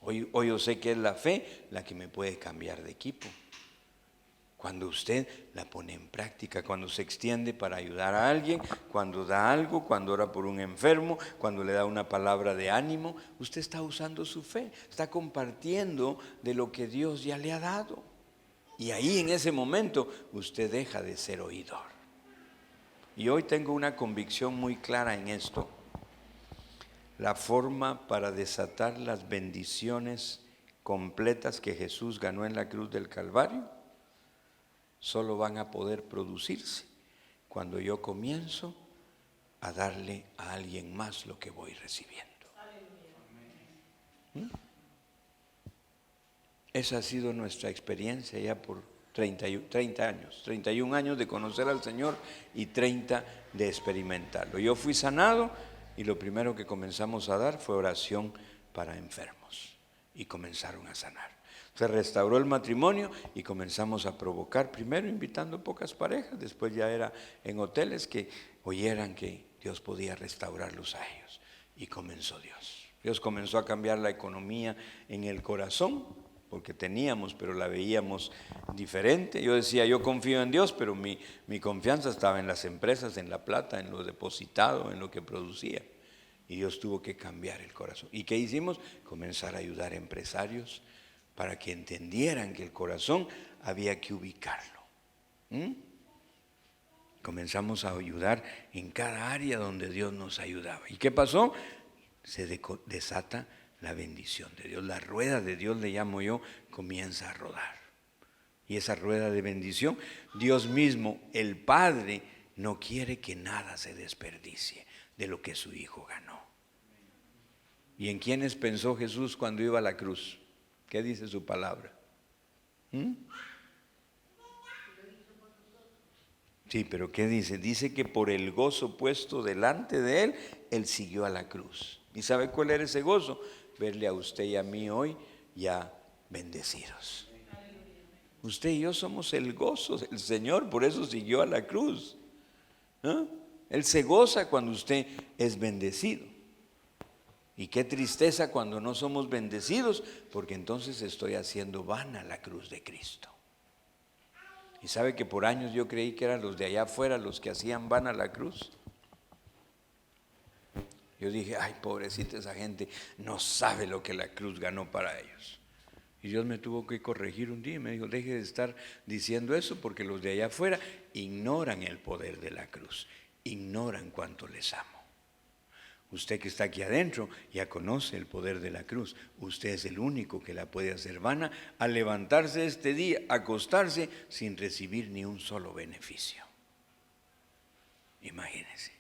Hoy yo sé que es la fe la que me puede cambiar de equipo. Cuando usted la pone en práctica, cuando se extiende para ayudar a alguien, cuando da algo, cuando ora por un enfermo, cuando le da una palabra de ánimo, usted está usando su fe, está compartiendo de lo que Dios ya le ha dado. Y ahí en ese momento usted deja de ser oidor. Y hoy tengo una convicción muy clara en esto. La forma para desatar las bendiciones completas que Jesús ganó en la cruz del Calvario solo van a poder producirse cuando yo comienzo a darle a alguien más lo que voy recibiendo. Esa ha sido nuestra experiencia ya por 30 años, 31 años de conocer al Señor y 30 de experimentarlo. Yo fui sanado y lo primero que comenzamos a dar fue oración para enfermos y comenzaron a sanar. Se restauró el matrimonio y comenzamos a provocar, primero invitando pocas parejas, después ya era en hoteles que oyeran que Dios podía restaurarlos a ellos. Y comenzó Dios. Dios comenzó a cambiar la economía en el corazón, porque teníamos, pero la veíamos diferente. Yo decía, yo confío en Dios, pero mi confianza estaba en las empresas, en la plata, en lo depositado, en lo que producía. Y Dios tuvo que cambiar el corazón. ¿Y qué hicimos? Comenzar a ayudar a empresarios para que entendieran que el corazón había que ubicarlo. Comenzamos a ayudar en cada área donde Dios nos ayudaba. ¿Y qué pasó? Se desata la bendición de Dios. La rueda de Dios, le llamo yo, comienza a rodar. Y esa rueda de bendición, Dios mismo, el Padre, no quiere que nada se desperdicie de lo que su Hijo ganó. ¿Y en quiénes pensó Jesús cuando iba a la cruz? ¿Qué dice su palabra? Sí, pero ¿qué dice? Dice que por el gozo puesto delante de él, él siguió a la cruz. ¿Y sabe cuál era ese gozo? Verle a usted y a mí hoy ya bendecidos. Usted y yo somos el gozo del Señor, por eso siguió a la cruz. Él se goza cuando usted es bendecido. Y qué tristeza cuando no somos bendecidos, porque entonces estoy haciendo vana la cruz de Cristo. Y sabe que por años yo creí que eran los de allá afuera los que hacían vana la cruz. Yo dije, ay, pobrecita esa gente, no sabe lo que la cruz ganó para ellos. Y Dios me tuvo que corregir un día y me dijo, deje de estar diciendo eso porque los de allá afuera ignoran el poder de la cruz, ignoran cuánto les amo. Usted que está aquí adentro ya conoce el poder de la cruz. Usted es el único que la puede hacer vana al levantarse este día, acostarse sin recibir ni un solo beneficio. Imagínese.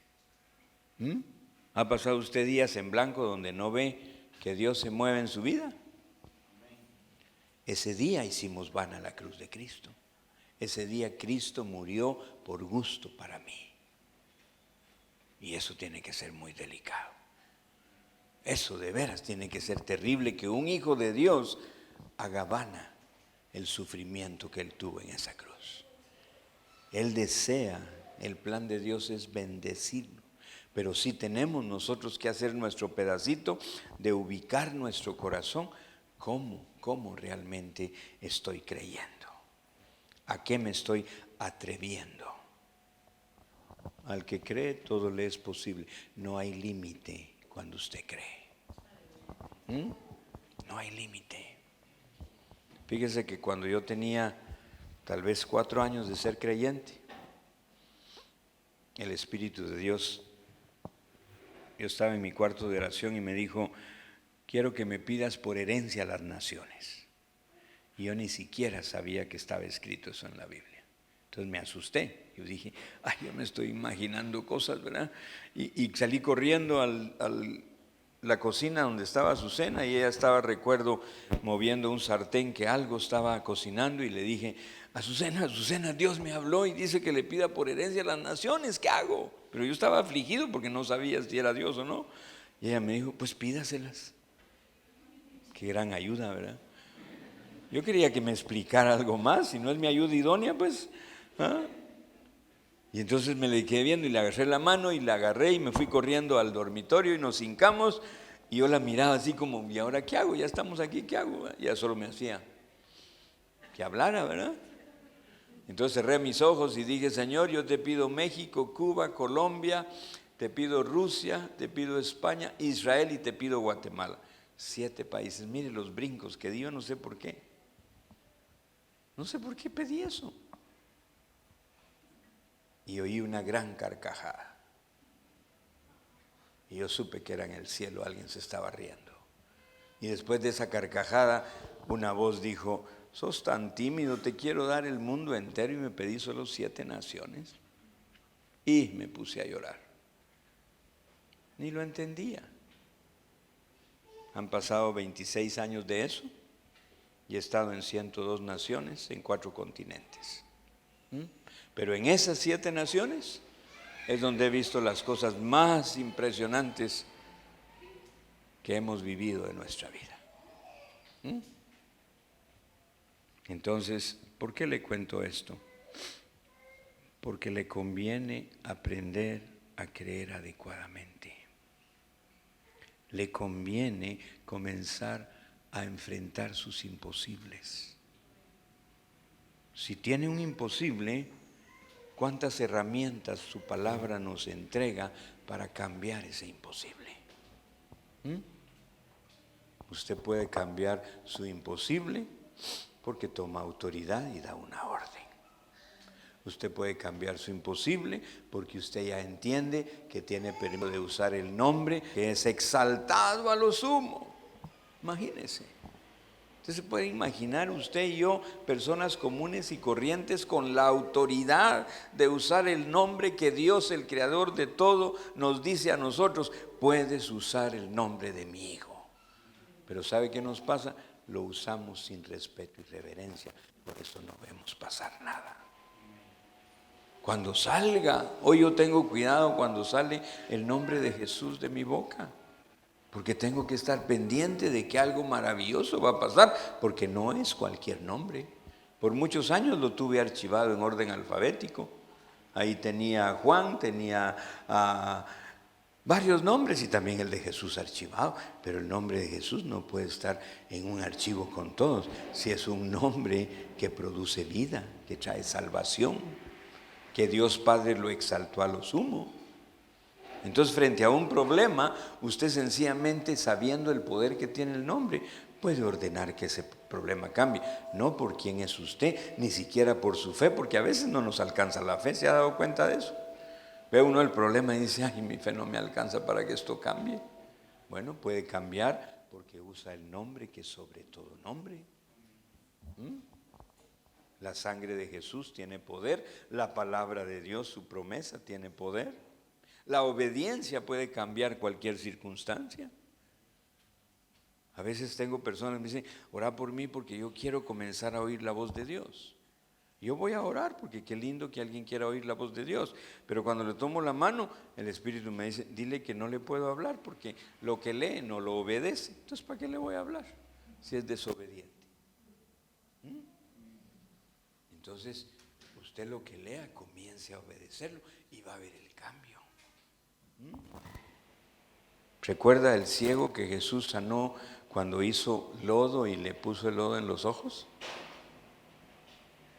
¿Ha pasado usted días en blanco donde no ve que Dios se mueve en su vida? Ese día hicimos vana la cruz de Cristo. Ese día Cristo murió por gusto para mí. Y eso tiene que ser muy delicado. Eso de veras tiene que ser terrible, que un hijo de Dios haga vana el sufrimiento que él tuvo en esa cruz. Él desea, el plan de Dios es bendecirnos, pero sí tenemos nosotros que hacer nuestro pedacito de ubicar nuestro corazón. ¿Cómo realmente estoy creyendo? ¿A qué me estoy atreviendo? Al que cree, todo le es posible. No hay límite cuando usted cree. No hay límite. Fíjese que cuando yo tenía tal vez 4 años de ser creyente, el Espíritu de Dios, yo estaba en mi cuarto de oración y me dijo, quiero que me pidas por herencia a las naciones. Y yo ni siquiera sabía que estaba escrito eso en la Biblia. Entonces me asusté. Yo dije, ay, yo me estoy imaginando cosas, ¿verdad? Y salí corriendo a la cocina donde estaba Azucena y ella estaba, recuerdo, moviendo un sartén que algo estaba cocinando y le dije, Azucena, Dios me habló y dice que le pida por herencia a las naciones, ¿qué hago? Pero yo estaba afligido porque no sabía si era Dios o no. Y ella me dijo, pues pídaselas. Qué gran ayuda, ¿verdad? Yo quería que me explicara algo más, si no es mi ayuda idónea, pues. Y entonces me le quedé viendo y le agarré la mano y la agarré y me fui corriendo al dormitorio y nos hincamos y yo la miraba así como, ¿y ahora qué hago? Ya estamos aquí, ¿qué hago? Y ya solo me hacía que hablara, ¿verdad? Entonces cerré mis ojos y dije, Señor, yo te pido México, Cuba, Colombia, te pido Rusia, te pido España, Israel y te pido Guatemala. 7 países. Mire los brincos que di, yo no sé por qué. No sé por qué pedí eso. Y oí una gran carcajada. Y yo supe que era en el cielo, alguien se estaba riendo. Y después de esa carcajada, una voz dijo, sos tan tímido, te quiero dar el mundo entero y me pedí solo 7 naciones. Y me puse a llorar. Ni lo entendía. Han pasado 26 años de eso y he estado en 102 naciones, en 4 continentes. Pero en esas 7 naciones es donde he visto las cosas más impresionantes que hemos vivido en nuestra vida. Entonces, ¿por qué le cuento esto? Porque le conviene aprender a creer adecuadamente. Le conviene comenzar a enfrentar sus imposibles. Si tiene un imposible, ¿cuántas herramientas su palabra nos entrega para cambiar ese imposible? Usted puede cambiar su imposible porque toma autoridad y da una orden. Usted puede cambiar su imposible porque usted ya entiende que tiene permiso de usar el nombre que es exaltado a lo sumo. Imagínese. Usted se puede imaginar, usted y yo, personas comunes y corrientes con la autoridad de usar el nombre que Dios, el creador de todo, nos dice a nosotros: puedes usar el nombre de mi hijo. Pero ¿sabe qué nos pasa? Lo usamos sin respeto y reverencia, por eso no vemos pasar nada. Cuando salga, hoy yo tengo cuidado cuando sale el nombre de Jesús de mi boca, porque tengo que estar pendiente de que algo maravilloso va a pasar, porque no es cualquier nombre. Por muchos años lo tuve archivado en orden alfabético. Ahí tenía Juan, tenía varios nombres y también el de Jesús archivado, pero el nombre de Jesús no puede estar en un archivo con todos, si es un nombre que produce vida, que trae salvación, que Dios Padre lo exaltó a lo sumo. Entonces, frente a un problema, usted sencillamente, sabiendo el poder que tiene el nombre, puede ordenar que ese problema cambie. No por quién es usted, ni siquiera por su fe, porque a veces no nos alcanza la fe. ¿Se ha dado cuenta de eso? Ve uno el problema y dice: ay, mi fe no me alcanza para que esto cambie. Bueno, puede cambiar porque usa el nombre que es sobre todo nombre. La sangre de Jesús tiene poder, la palabra de Dios, su promesa, tiene poder. La obediencia puede cambiar cualquier circunstancia. A veces tengo personas que me dicen: ora por mí porque yo quiero comenzar a oír la voz de Dios. Yo voy a orar porque qué lindo que alguien quiera oír la voz de Dios. Pero cuando le tomo la mano, el Espíritu me dice: dile que no le puedo hablar porque lo que lee no lo obedece. Entonces, ¿para qué le voy a hablar si es desobediente? Entonces, usted lo que lea, comience a obedecerlo y va a ver el cambio. ¿Recuerda el ciego que Jesús sanó cuando hizo lodo y le puso el lodo en los ojos?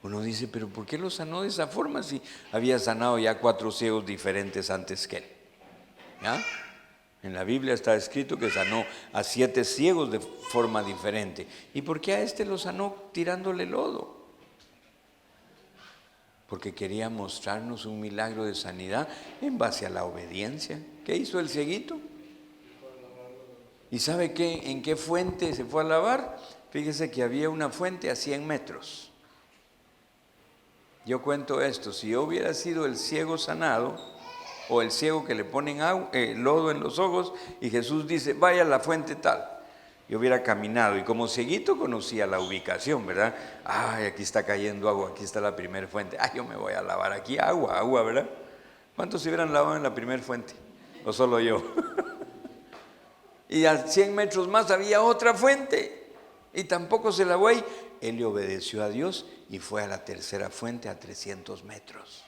Uno dice: pero ¿por qué lo sanó de esa forma si había sanado ya 4 ciegos diferentes antes que él? ¿Ya? En la Biblia está escrito que sanó a 7 ciegos de forma diferente. ¿Y por qué a este lo sanó tirándole lodo? Porque quería mostrarnos un milagro de sanidad en base a la obediencia. ¿Qué hizo el cieguito? ¿Y sabe qué? ¿En qué fuente se fue a lavar? Fíjese que había una fuente a 100 metros. Yo cuento esto: si yo hubiera sido el ciego sanado, o el ciego que le ponen lodo en los ojos, y Jesús dice: vaya a la fuente tal, yo hubiera caminado, y como cieguito conocía la ubicación, ¿verdad? Ay, aquí está cayendo agua, aquí está la primera fuente. Ay, yo me voy a lavar aquí, agua, ¿verdad? ¿Cuántos se hubieran lavado en la primera fuente? ¿O solo yo? Y a 100 metros más había otra fuente, y tampoco se lavó ahí. Él le obedeció a Dios y fue a la tercera fuente a 300 metros.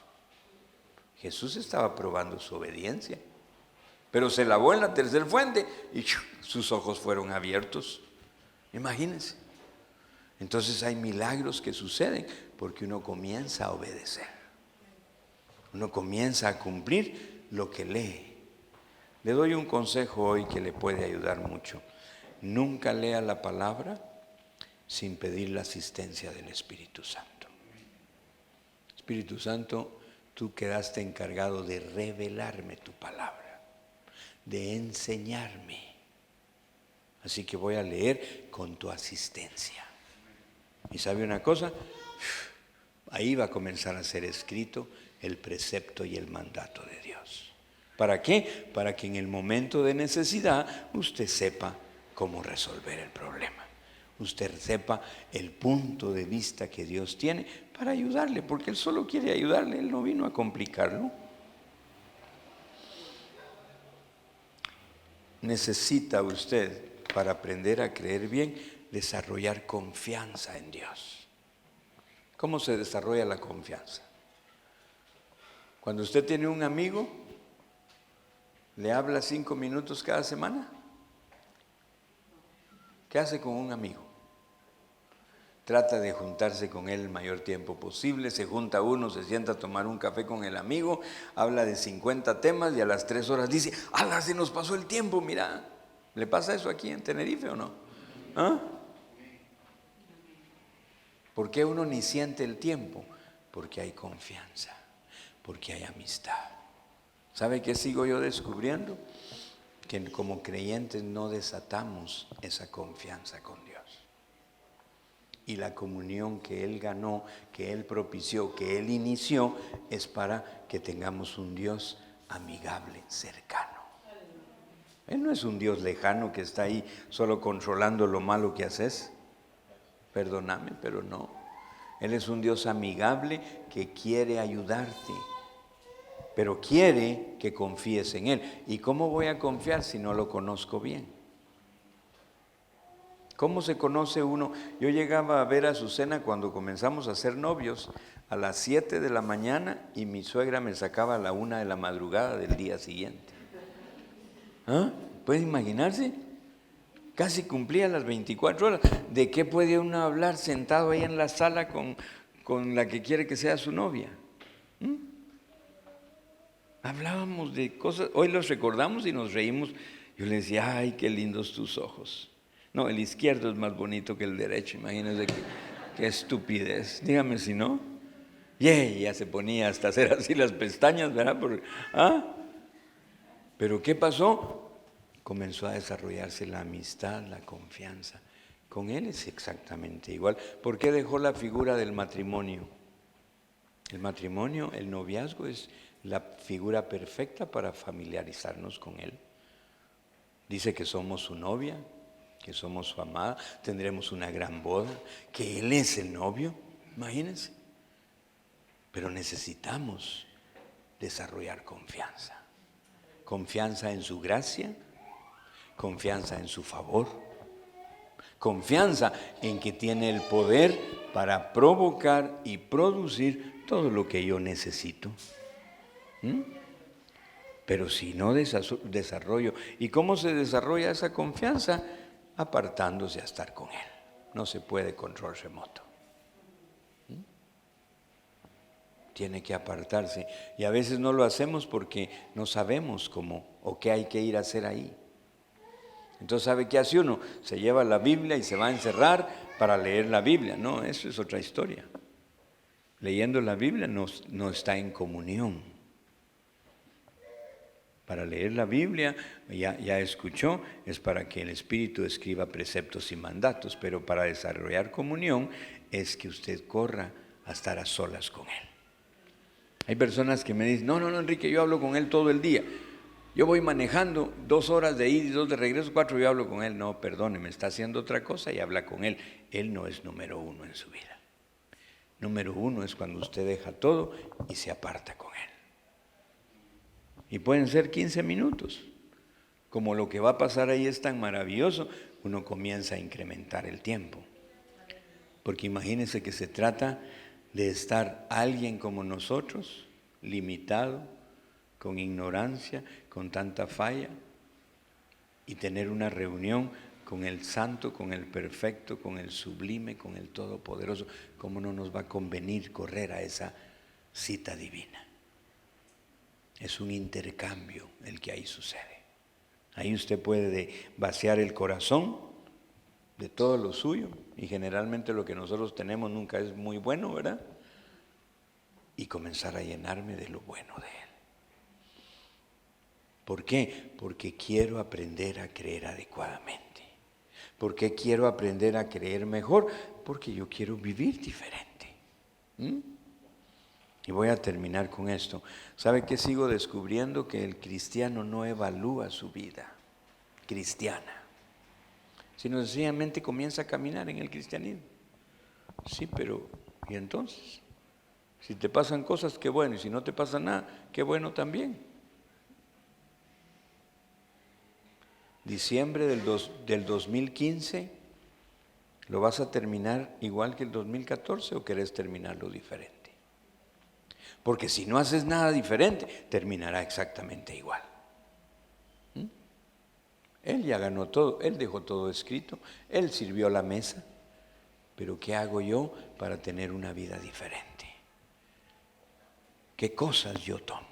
Jesús estaba probando su obediencia, pero se lavó en la tercera fuente y sus ojos fueron abiertos. Imagínense. Entonces hay milagros que suceden porque uno comienza a obedecer. Uno comienza a cumplir lo que lee. Le doy un consejo hoy que le puede ayudar mucho. Nunca lea la palabra sin pedir la asistencia del Espíritu Santo. Espíritu Santo, tú quedaste encargado de revelarme tu palabra, de enseñarme. Así que voy a leer con tu asistencia. ¿Y sabe una cosa? Ahí va a comenzar a ser escrito el precepto y el mandato de Dios. ¿Para qué? Para que en el momento de necesidad usted sepa cómo resolver el problema. Usted sepa el punto de vista que Dios tiene para ayudarle, porque Él solo quiere ayudarle, Él no vino a complicarlo. Necesita usted, para aprender a creer bien, desarrollar confianza en Dios. ¿Cómo se desarrolla la confianza? Cuando usted tiene un amigo, ¿le habla 5 minutos cada semana? ¿Qué hace con un amigo? Trata de juntarse con él el mayor tiempo posible, se junta uno, se sienta a tomar un café con el amigo, habla de 50 temas y a las 3 horas dice, ¡ala, se nos pasó el tiempo, mira! ¿Le pasa eso aquí en Tenerife o no? ¿Ah? ¿Por qué uno ni siente el tiempo? Porque hay confianza, porque hay amistad. ¿Sabe qué sigo yo descubriendo? Que como creyentes no desatamos esa confianza con Dios. Y la comunión que Él ganó, que Él propició, que Él inició, es para que tengamos un Dios amigable, cercano. Él no es un Dios lejano que está ahí solo controlando lo malo que haces. Perdóname, pero no. Él es un Dios amigable que quiere ayudarte, pero quiere que confíes en Él. ¿Y cómo voy a confiar si no lo conozco bien? ¿Cómo se conoce uno? Yo llegaba a ver a Azucena cuando comenzamos a ser novios a las 7 de la mañana y mi suegra me sacaba a la 1 de la madrugada del día siguiente. ¿Ah? ¿Puede imaginarse? Casi cumplía las 24 horas. ¿De qué puede uno hablar sentado ahí en la sala con la que quiere que sea su novia? Hablábamos de cosas, hoy los recordamos y nos reímos. Yo le decía, ay, qué lindos tus ojos. No, el izquierdo es más bonito que el derecho, imagínense qué estupidez. Dígame si no. Y ella se ponía hasta hacer así las pestañas, ¿verdad? Pero ¿qué pasó? Comenzó a desarrollarse la amistad, la confianza. Con él es exactamente igual. ¿Por qué dejó la figura del matrimonio? El matrimonio, el noviazgo es la figura perfecta para familiarizarnos con él. Dice que somos su novia, que somos su amada, tendremos una gran boda, que él es el novio, imagínense. Pero necesitamos desarrollar confianza. Confianza en su gracia, confianza en su favor, confianza en que tiene el poder para provocar y producir todo lo que yo necesito. Pero si no desarrollo, ¿y cómo se desarrolla esa confianza? Apartándose a estar con Él. No se puede control remoto. Tiene que apartarse. Y a veces no lo hacemos porque no sabemos cómo o qué hay que ir a hacer ahí. Entonces, ¿sabe qué hace uno? Se lleva la Biblia y se va a encerrar para leer la Biblia. No, eso es otra historia. Leyendo la Biblia no está en comunión. Para leer la Biblia, ya escuchó, es para que el Espíritu escriba preceptos y mandatos, pero para desarrollar comunión es que usted corra a estar a solas con Él. Hay personas que me dicen, no, Enrique, yo hablo con Él todo el día. Yo voy manejando 2 horas de ida y 2 de regreso, 4, yo hablo con Él. No, perdóneme, está haciendo otra cosa y habla con Él. Él no es número 1 en su vida. Número 1 es cuando usted deja todo y se aparta con Él. Y pueden ser 15 minutos. Como lo que va a pasar ahí es tan maravilloso, uno comienza a incrementar el tiempo. Porque imagínense que se trata de estar alguien como nosotros, limitado, con ignorancia, con tanta falla, y tener una reunión con el santo, con el perfecto, con el sublime, con el todopoderoso. ¿Cómo no nos va a convenir correr a esa cita divina? Es un intercambio el que ahí sucede. Ahí usted puede vaciar el corazón de todo lo suyo, y generalmente lo que nosotros tenemos nunca es muy bueno, ¿verdad? Y comenzar a llenarme de lo bueno de Él. ¿Por qué? Porque quiero aprender a creer adecuadamente. ¿Por qué quiero aprender a creer mejor? Porque yo quiero vivir diferente. Y voy a terminar con esto. ¿Sabe qué sigo descubriendo? Que el cristiano no evalúa su vida cristiana, sino sencillamente comienza a caminar en el cristianismo. Sí, pero ¿y entonces? Si te pasan cosas, qué bueno, y si no te pasa nada, qué bueno también. Diciembre del 2015, ¿Lo vas a terminar igual que el 2014 o querés terminarlo diferente? Porque si no haces nada diferente, terminará exactamente igual. Él ya ganó todo, Él dejó todo escrito, Él sirvió la mesa. Pero ¿qué hago yo para tener una vida diferente? ¿Qué cosas yo tomo?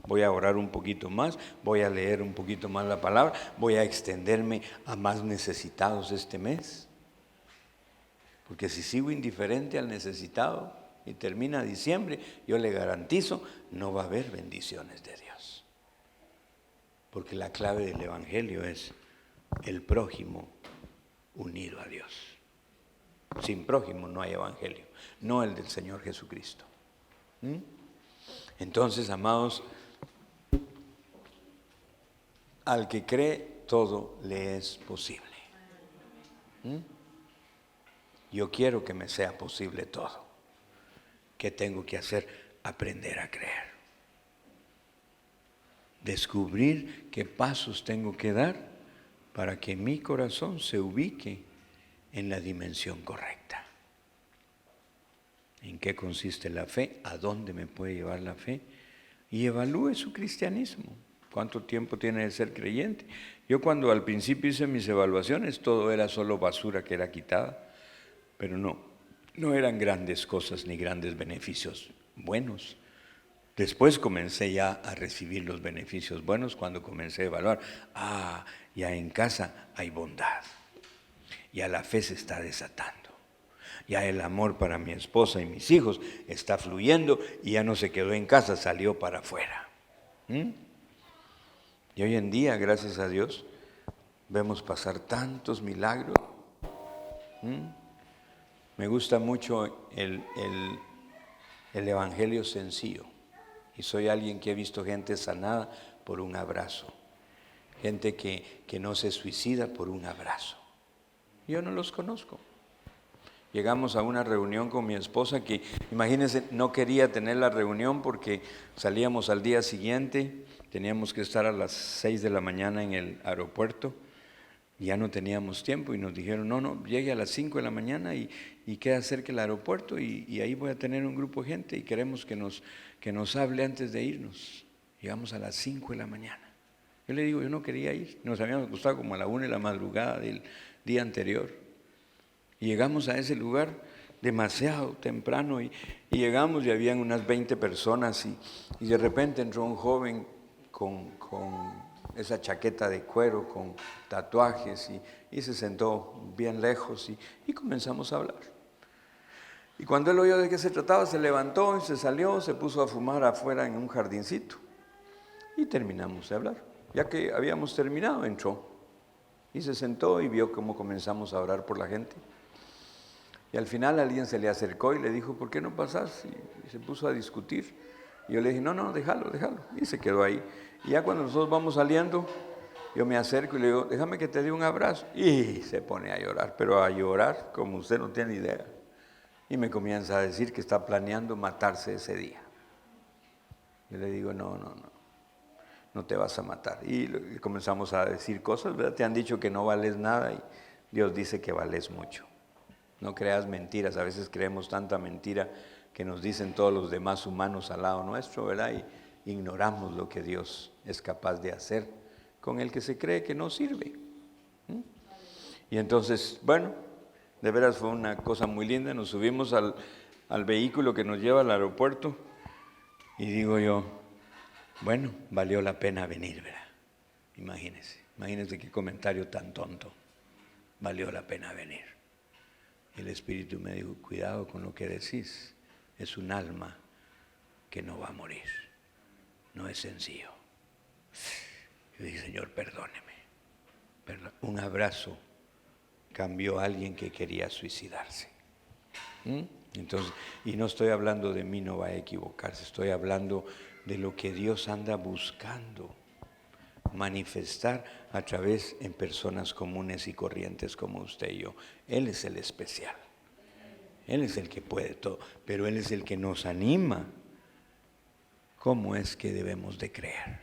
Voy a orar un poquito más, voy a leer un poquito más la palabra, voy a extenderme a más necesitados este mes. Porque si sigo indiferente al necesitado y termina diciembre, yo le garantizo, no va a haber bendiciones de Dios. Porque la clave del Evangelio es el prójimo unido a Dios. Sin prójimo no hay Evangelio, no el del Señor Jesucristo. Entonces, amados, al que cree, todo le es posible. Yo quiero que me sea posible todo. ¿Qué tengo que hacer? Aprender a creer. Descubrir qué pasos tengo que dar para que mi corazón se ubique en la dimensión correcta. ¿En qué consiste la fe? ¿A dónde me puede llevar la fe? Y evalúe su cristianismo. ¿Cuánto tiempo tiene de ser creyente? Yo cuando al principio hice mis evaluaciones, todo era solo basura que era quitada, pero no eran grandes cosas ni grandes beneficios buenos. Después comencé ya a recibir los beneficios buenos cuando comencé a evaluar. Ya en casa hay bondad, ya la fe se está desatando. Ya el amor para mi esposa y mis hijos está fluyendo y ya no se quedó en casa, salió para afuera. Y hoy en día, gracias a Dios, vemos pasar tantos milagros. Me gusta mucho el evangelio sencillo. Y soy alguien que he visto gente sanada por un abrazo. Gente que no se suicida por un abrazo. Yo no los conozco. Llegamos a una reunión con mi esposa que, imagínense, no quería tener la reunión porque salíamos al día siguiente, teníamos que estar a las 6 de la mañana en el aeropuerto, y ya no teníamos tiempo y nos dijeron, no, llegue a las 5 de la mañana y queda cerca el aeropuerto y ahí voy a tener un grupo de gente y queremos que nos hable antes de irnos. Llegamos a las 5 de la mañana. Yo le digo, yo no quería ir, nos habíamos acostado como a la 1 de la madrugada del día anterior. Y llegamos a ese lugar demasiado temprano y llegamos y habían unas 20 personas y de repente entró un joven con esa chaqueta de cuero, con tatuajes y se sentó bien lejos y comenzamos a hablar. Y cuando él oyó de qué se trataba, se levantó y se salió, se puso a fumar afuera en un jardincito y terminamos de hablar. Ya que habíamos terminado, entró y se sentó y vio cómo comenzamos a orar por la gente. Y al final alguien se le acercó y le dijo, ¿por qué no pasás? Y se puso a discutir. Y yo le dije, no, déjalo. Y se quedó ahí. Y ya cuando nosotros vamos saliendo, yo me acerco y le digo, déjame que te dé un abrazo. Y se pone a llorar, pero a llorar como usted no tiene idea. Y me comienza a decir que está planeando matarse ese día. Yo le digo, no te vas a matar. Y comenzamos a decir cosas, ¿verdad? Te han dicho que no vales nada y Dios dice que vales mucho. No creas mentiras, a veces creemos tanta mentira que nos dicen todos los demás humanos al lado nuestro, ¿verdad? Y ignoramos lo que Dios es capaz de hacer con el que se cree que no sirve. Y entonces, bueno, de veras fue una cosa muy linda, nos subimos al vehículo que nos lleva al aeropuerto y digo yo, bueno, valió la pena venir, ¿verdad? Imagínense qué comentario tan tonto, valió la pena venir. El Espíritu me dijo, cuidado con lo que decís, es un alma que no va a morir, no es sencillo. Yo dije, Señor, perdóneme. Un abrazo cambió a alguien que quería suicidarse. Entonces, y no estoy hablando de mí, no va a equivocarse, estoy hablando de lo que Dios anda buscando manifestar a través en personas comunes y corrientes como usted y yo. Él es el especial, Él es el que puede todo, pero Él es el que nos anima. ¿Cómo es que debemos de creer?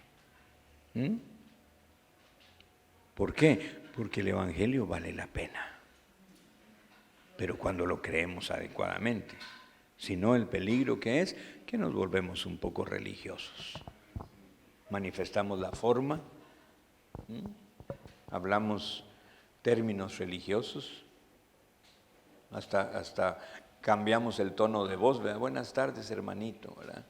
¿Por qué? Porque el Evangelio vale la pena. pero cuando lo creemos adecuadamente. Si no, el peligro que es que nos volvemos un poco religiosos. Manifestamos la forma, hablamos términos religiosos, hasta cambiamos el tono de voz, ¿verdad? Buenas tardes, hermanito, ¿verdad?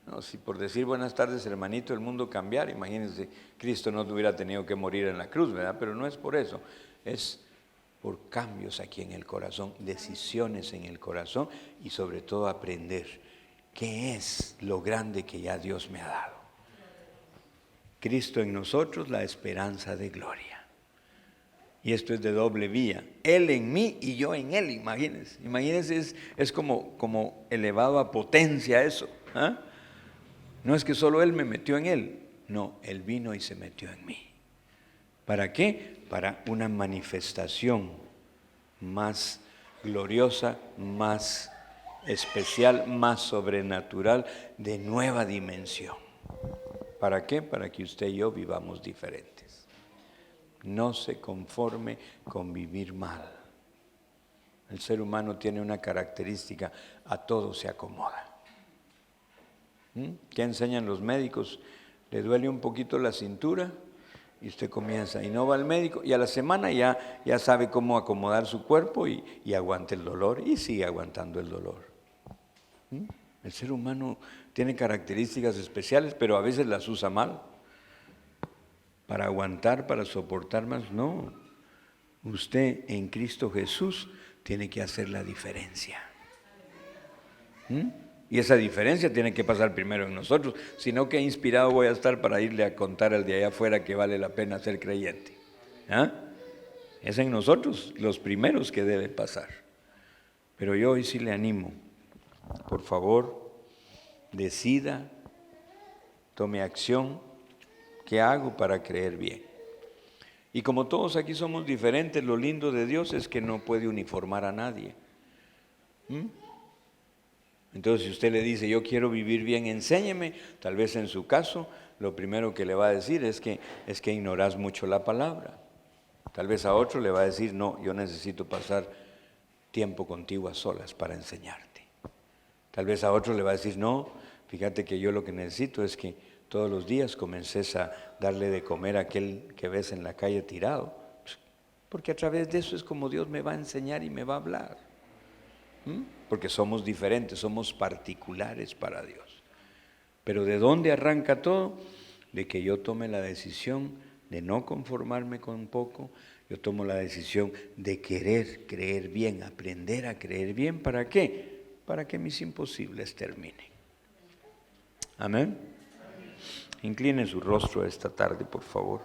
No, si por decir buenas tardes, hermanito, el mundo cambiara, imagínense, Cristo no hubiera tenido que morir en la cruz, ¿verdad? Pero no es por eso, es por cambios aquí en el corazón, decisiones en el corazón y sobre todo aprender qué es lo grande que ya Dios me ha dado. Cristo en nosotros, la esperanza de gloria. Y esto es de doble vía, Él en mí y yo en Él, imagínense, es como elevado a potencia eso, ¿ah? No es que solo Él me metió en Él, no, Él vino y se metió en mí. ¿Para qué? Para una manifestación más gloriosa, más especial, más sobrenatural, de nueva dimensión. ¿Para qué? Para que usted y yo vivamos diferentes. No se conforme con vivir mal. El ser humano tiene una característica, a todo se acomoda. ¿Qué enseñan los médicos? Le duele un poquito la cintura y usted comienza y no va al médico y a la semana ya sabe cómo acomodar su cuerpo y aguanta el dolor y sigue aguantando el dolor. El ser humano tiene características especiales, pero a veces las usa mal. Para aguantar, para soportar más, no. Usted en Cristo Jesús tiene que hacer la diferencia. Y esa diferencia tiene que pasar primero en nosotros, sino que inspirado voy a estar para irle a contar al de allá afuera que vale la pena ser creyente. Es en nosotros los primeros que debe pasar. Pero yo hoy sí le animo, por favor, decida, tome acción. ¿Qué hago para creer bien? Y como todos aquí somos diferentes, lo lindo de Dios es que no puede uniformar a nadie. Entonces, si usted le dice, yo quiero vivir bien, enséñeme, tal vez en su caso, lo primero que le va a decir es que ignoras mucho la palabra. Tal vez a otro le va a decir, no, yo necesito pasar tiempo contigo a solas para enseñarte. Tal vez a otro le va a decir, no, fíjate que yo lo que necesito es que todos los días comences a darle de comer a aquel que ves en la calle tirado, porque a través de eso es como Dios me va a enseñar y me va a hablar. Porque somos diferentes, somos particulares para Dios. Pero ¿de dónde arranca todo? De que yo tome la decisión de no conformarme con poco, yo tomo la decisión de querer creer bien, aprender a creer bien. ¿Para qué? Para que mis imposibles terminen. Amén. Incline su rostro esta tarde, por favor.